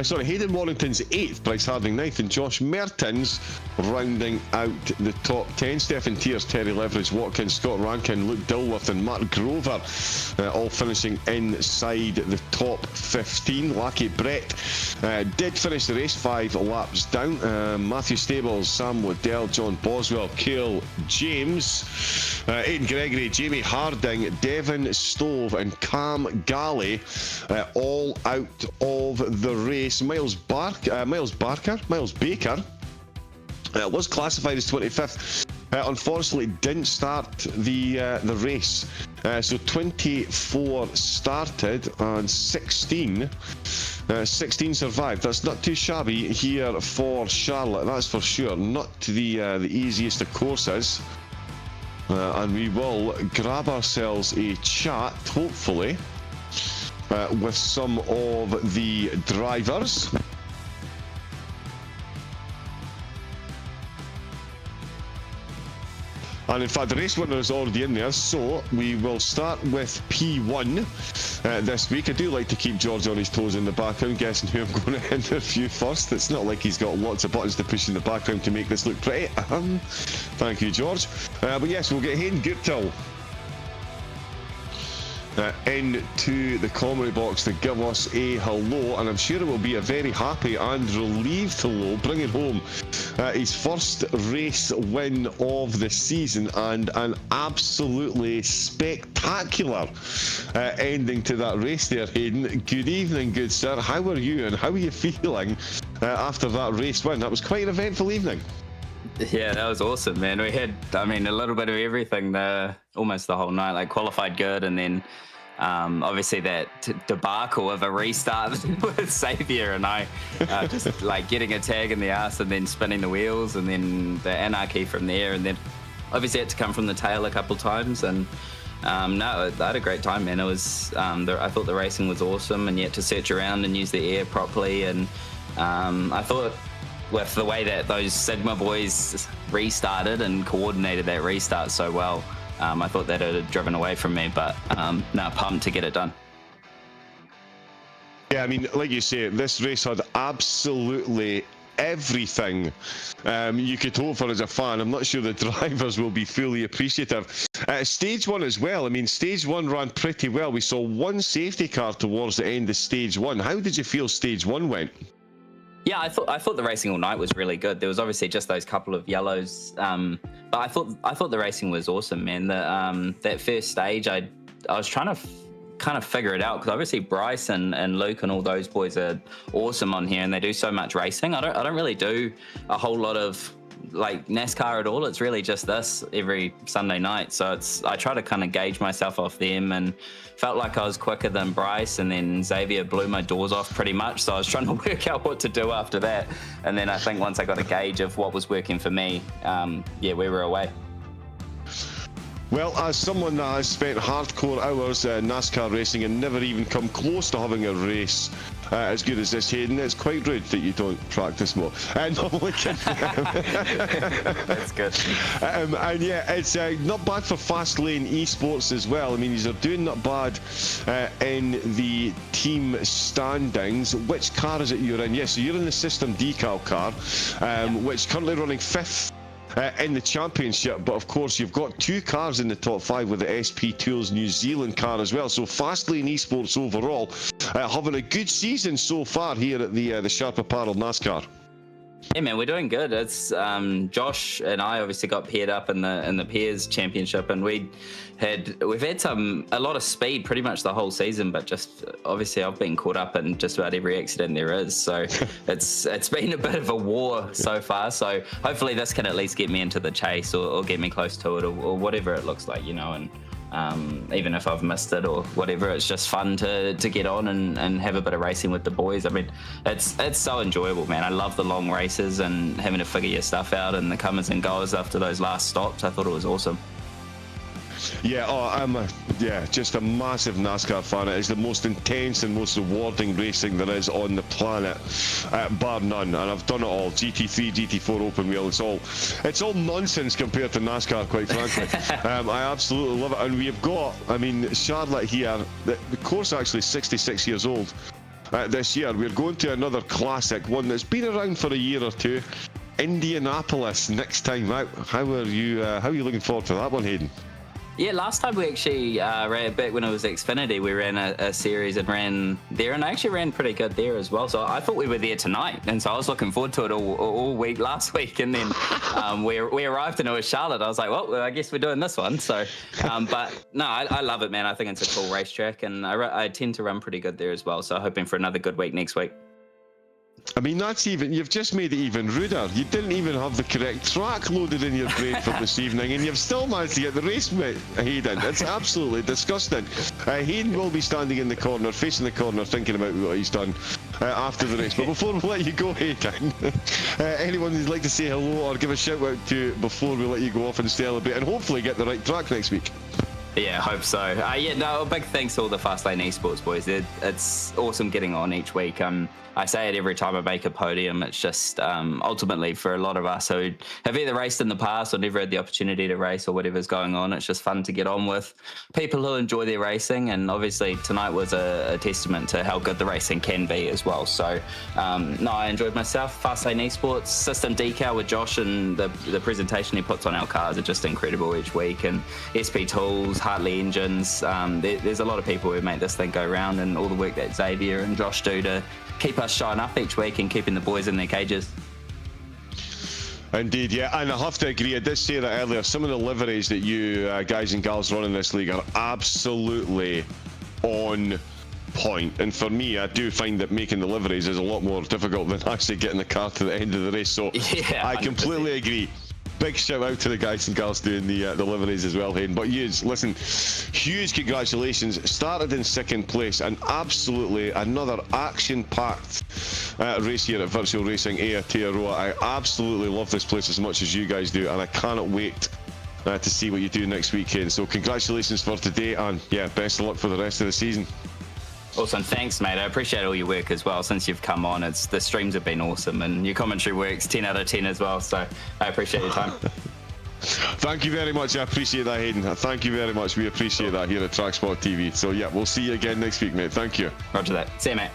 Sorry, Hayden Warrington's 8th, Bryce Harding 9th, and Josh Mertens rounding out the top 10. Stephen Tears, Terry Leveridge, Watkins, Scott Rankin, Luke Dilworth and Mark Grover all finishing inside the top 15. Lucky Brett did finish the race 5 laps down. Matthew Stables, Sam Waddell, John Boswell, Cale James, Aidan Gregory, Jamie Harding, Devon Stove and Cam Galley all out of the race. Miles Baker was classified as 25th. Unfortunately, didn't start the race. So 24 started and 16 survived. That's not too shabby here for Charlotte, that's for sure. Not the easiest of courses. And we will grab ourselves a chat, hopefully, with some of the drivers. And in fact, the race winner is already in there, so we will start with P1 this week. I do like to keep George on his toes in the background, guessing who I'm going to interview first. It's not like he's got lots of buttons to push in the background to make this look pretty. Thank you, George. But yes, we'll get Hayden Guptill into the commentary box to give us a hello, and I'm sure it will be a very happy and relieved hello, bringing home his first race win of the season and an absolutely spectacular ending to that race there, Hayden. Good evening, good sir. How are you and how are you feeling after that race win? That was quite an eventful evening. Yeah, that was awesome, man. We had, a little bit of everything there, almost the whole night. Like, qualified good, and then obviously that debacle of a restart with Xavier and I, just like getting a tag in the ass and then spinning the wheels, and then the anarchy from there, and then obviously had to come from the tail a couple times. And no, I had a great time, man. It was, I thought the racing was awesome, and yet to search around and use the air properly, and I thought, with the way that those Sigma boys restarted and coordinated that restart so well, I thought that it had driven away from me, but no, pumped to get it done. Yeah, I mean, like you say, this race had absolutely everything you could hope for as a fan. I'm not sure the drivers will be fully appreciative. Stage 1 as well. I mean, Stage 1 ran pretty well. We saw one safety car towards the end of Stage 1. How did you feel Stage 1 went? Yeah, I thought the racing all night was really good. There was obviously just those couple of yellows, but I thought the racing was awesome, man. That first stage, I was trying to kind of figure it out, because obviously Bryce and Luke and all those boys are awesome on here, and they do so much racing. I don't really do a whole lot of like NASCAR at all. It's really just this every Sunday night, so I try to kind of gauge myself off them, and felt like I was quicker than Bryce, and then Xavier blew my doors off pretty much, so I was trying to work out what to do after that. And then I think once I got a gauge of what was working for me, yeah, we were away. Well, as someone that has spent hardcore hours NASCAR racing and never even come close to having a race as good as this, Hayden, it's quite rude that you don't practice more. That's good. And yeah, it's not bad for Fast Lane Esports as well. I mean, these are doing not bad in the team standings. Which car is it you're in? Yes, so you're in the System Decal car, which currently running 5th in the championship, but of course you've got 2 cars in the top 5 with the SP Tools New Zealand car as well. So Fastlane Esports overall having a good season so far here at the Sharp Apparel NASCAR. Yeah, man, we're doing good. It's Josh and I obviously got paired up in the pairs championship, and we've had a lot of speed pretty much the whole season, but just obviously I've been caught up in just about every accident there is. So it's been a bit of a war so far. So hopefully this can at least get me into the chase, or get me close to it, or whatever it looks like, you know. And even if I've missed it or whatever, it's just fun to get on and have a bit of racing with the boys. I mean, it's so enjoyable, man. I love the long races and having to figure your stuff out, and the comers and goers after those last stops. I thought it was awesome. Yeah, I'm just a massive NASCAR fan. It is the most intense and most rewarding racing there is on the planet, bar none. And I've done it all: GT3, GT4, open wheel. It's all nonsense compared to NASCAR, quite frankly. I absolutely love it. And we have got, I mean, Charlotte here. The course actually is 66 years old. this year. We're going to another classic, one that's been around for a year or two. Indianapolis next time out. How are you looking forward to that one, Hayden? Yeah, last time we actually ran back when it was Xfinity, we ran a series and ran there, and I actually ran pretty good there as well. So I thought we were there tonight, and so I was looking forward to it all week last week. And then we arrived and it was Charlotte. I was like, well, I guess we're doing this one. So, but no, I love it, man. I think it's a cool racetrack, and I tend to run pretty good there as well. So hoping for another good week next week. I mean, you've just made it even ruder. You didn't even have the correct track loaded in your brain for this evening, and you've still managed to get the race, Hayden. It's absolutely disgusting. Hayden will be standing in the corner, facing the corner, thinking about what he's done after the race. But before we let you go, Hayden, anyone who'd like to say hello or give a shout out to before we let you go off and celebrate, and hopefully get the right track next week? Yeah, hope so. A big thanks to all the Fastlane Esports boys. It's awesome getting on each week. I say it every time I make a podium. It's just ultimately for a lot of us who have either raced in the past or never had the opportunity to race or whatever's going on, it's just fun to get on with people who enjoy their racing. And obviously tonight was a testament to how good the racing can be as well. So I enjoyed myself. Fastlane Esports, System Decal with Josh, and the presentation he puts on our cars are just incredible each week. And SP Tools, Hartley Engines, there's a lot of people who make this thing go round, and all the work that Xavier and Josh do to keep us showing up each week and keeping the boys in their cages. Indeed, yeah, and I have to agree. I did say that earlier. Some of the liveries that you guys and gals run in this league are absolutely on point. And for me, I do find that making the liveries is a lot more difficult than actually getting the car to the end of the race. So yeah, I completely agree. Big shout out to the guys and girls doing the liveries as well, Hayden. But listen, huge congratulations. Started in second place, and absolutely another action-packed race here at Virtual Racing Aotearoa. I absolutely love this place as much as you guys do, and I cannot wait to see what you do next weekend. So congratulations for today, and yeah, best of luck for the rest of the season. Awesome, thanks, mate. I appreciate all your work as well since you've come on. The streams have been awesome, and your commentary works 10 out of 10 as well. So I appreciate your time. Thank you very much. I appreciate that, Hayden. Thank you very much. We appreciate that here at TrackSpotTV. So yeah, we'll see you again next week, mate. Thank you. Roger that. See you, mate.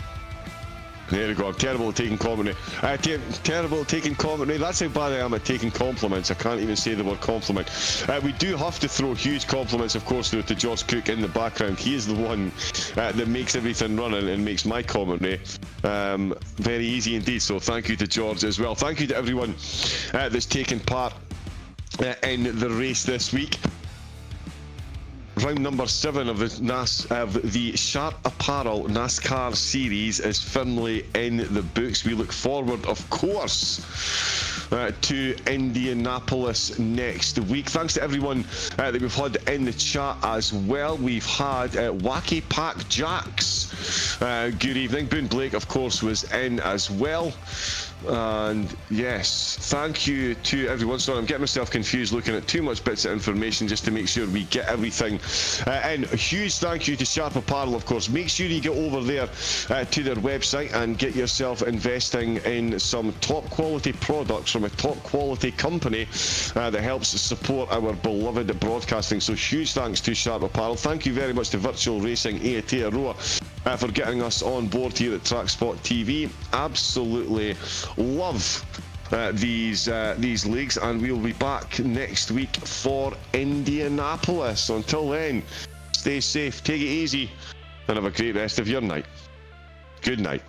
There we go. I'm terrible at taking commentary. Terrible at taking commentary. That's how bad I am at taking compliments. I can't even say the word compliment. We do have to throw huge compliments, of course, though, to George Cooke in the background. He is the one that makes everything run and makes my commentary very easy indeed. So thank you to George as well. Thank you to everyone that's taken part in the race this week. Round number 7 of the Sharp Apparel NASCAR series is firmly in the books. We look forward, of course, to Indianapolis next week. Thanks to everyone that we've had in the chat as well. We've had Wacky Pack Jacks. Good evening. Boone Blake, of course, was in as well. And yes, thank you to everyone. Sorry, I'm getting myself confused looking at too much bits of information just to make sure we get everything in. A huge thank you to Sharp Apparel, of course. Make sure you get over there to their website and get yourself investing in some top quality products from a top quality company that helps support our beloved broadcasting. So huge thanks to Sharp Apparel. Thank you very much to Virtual Racing Aotearoa for getting us on board here at TrackSpotTV. Absolutely love these leagues, and we'll be back next week for Indianapolis. Until then, stay safe, take it easy, and have a great rest of your night. Good night.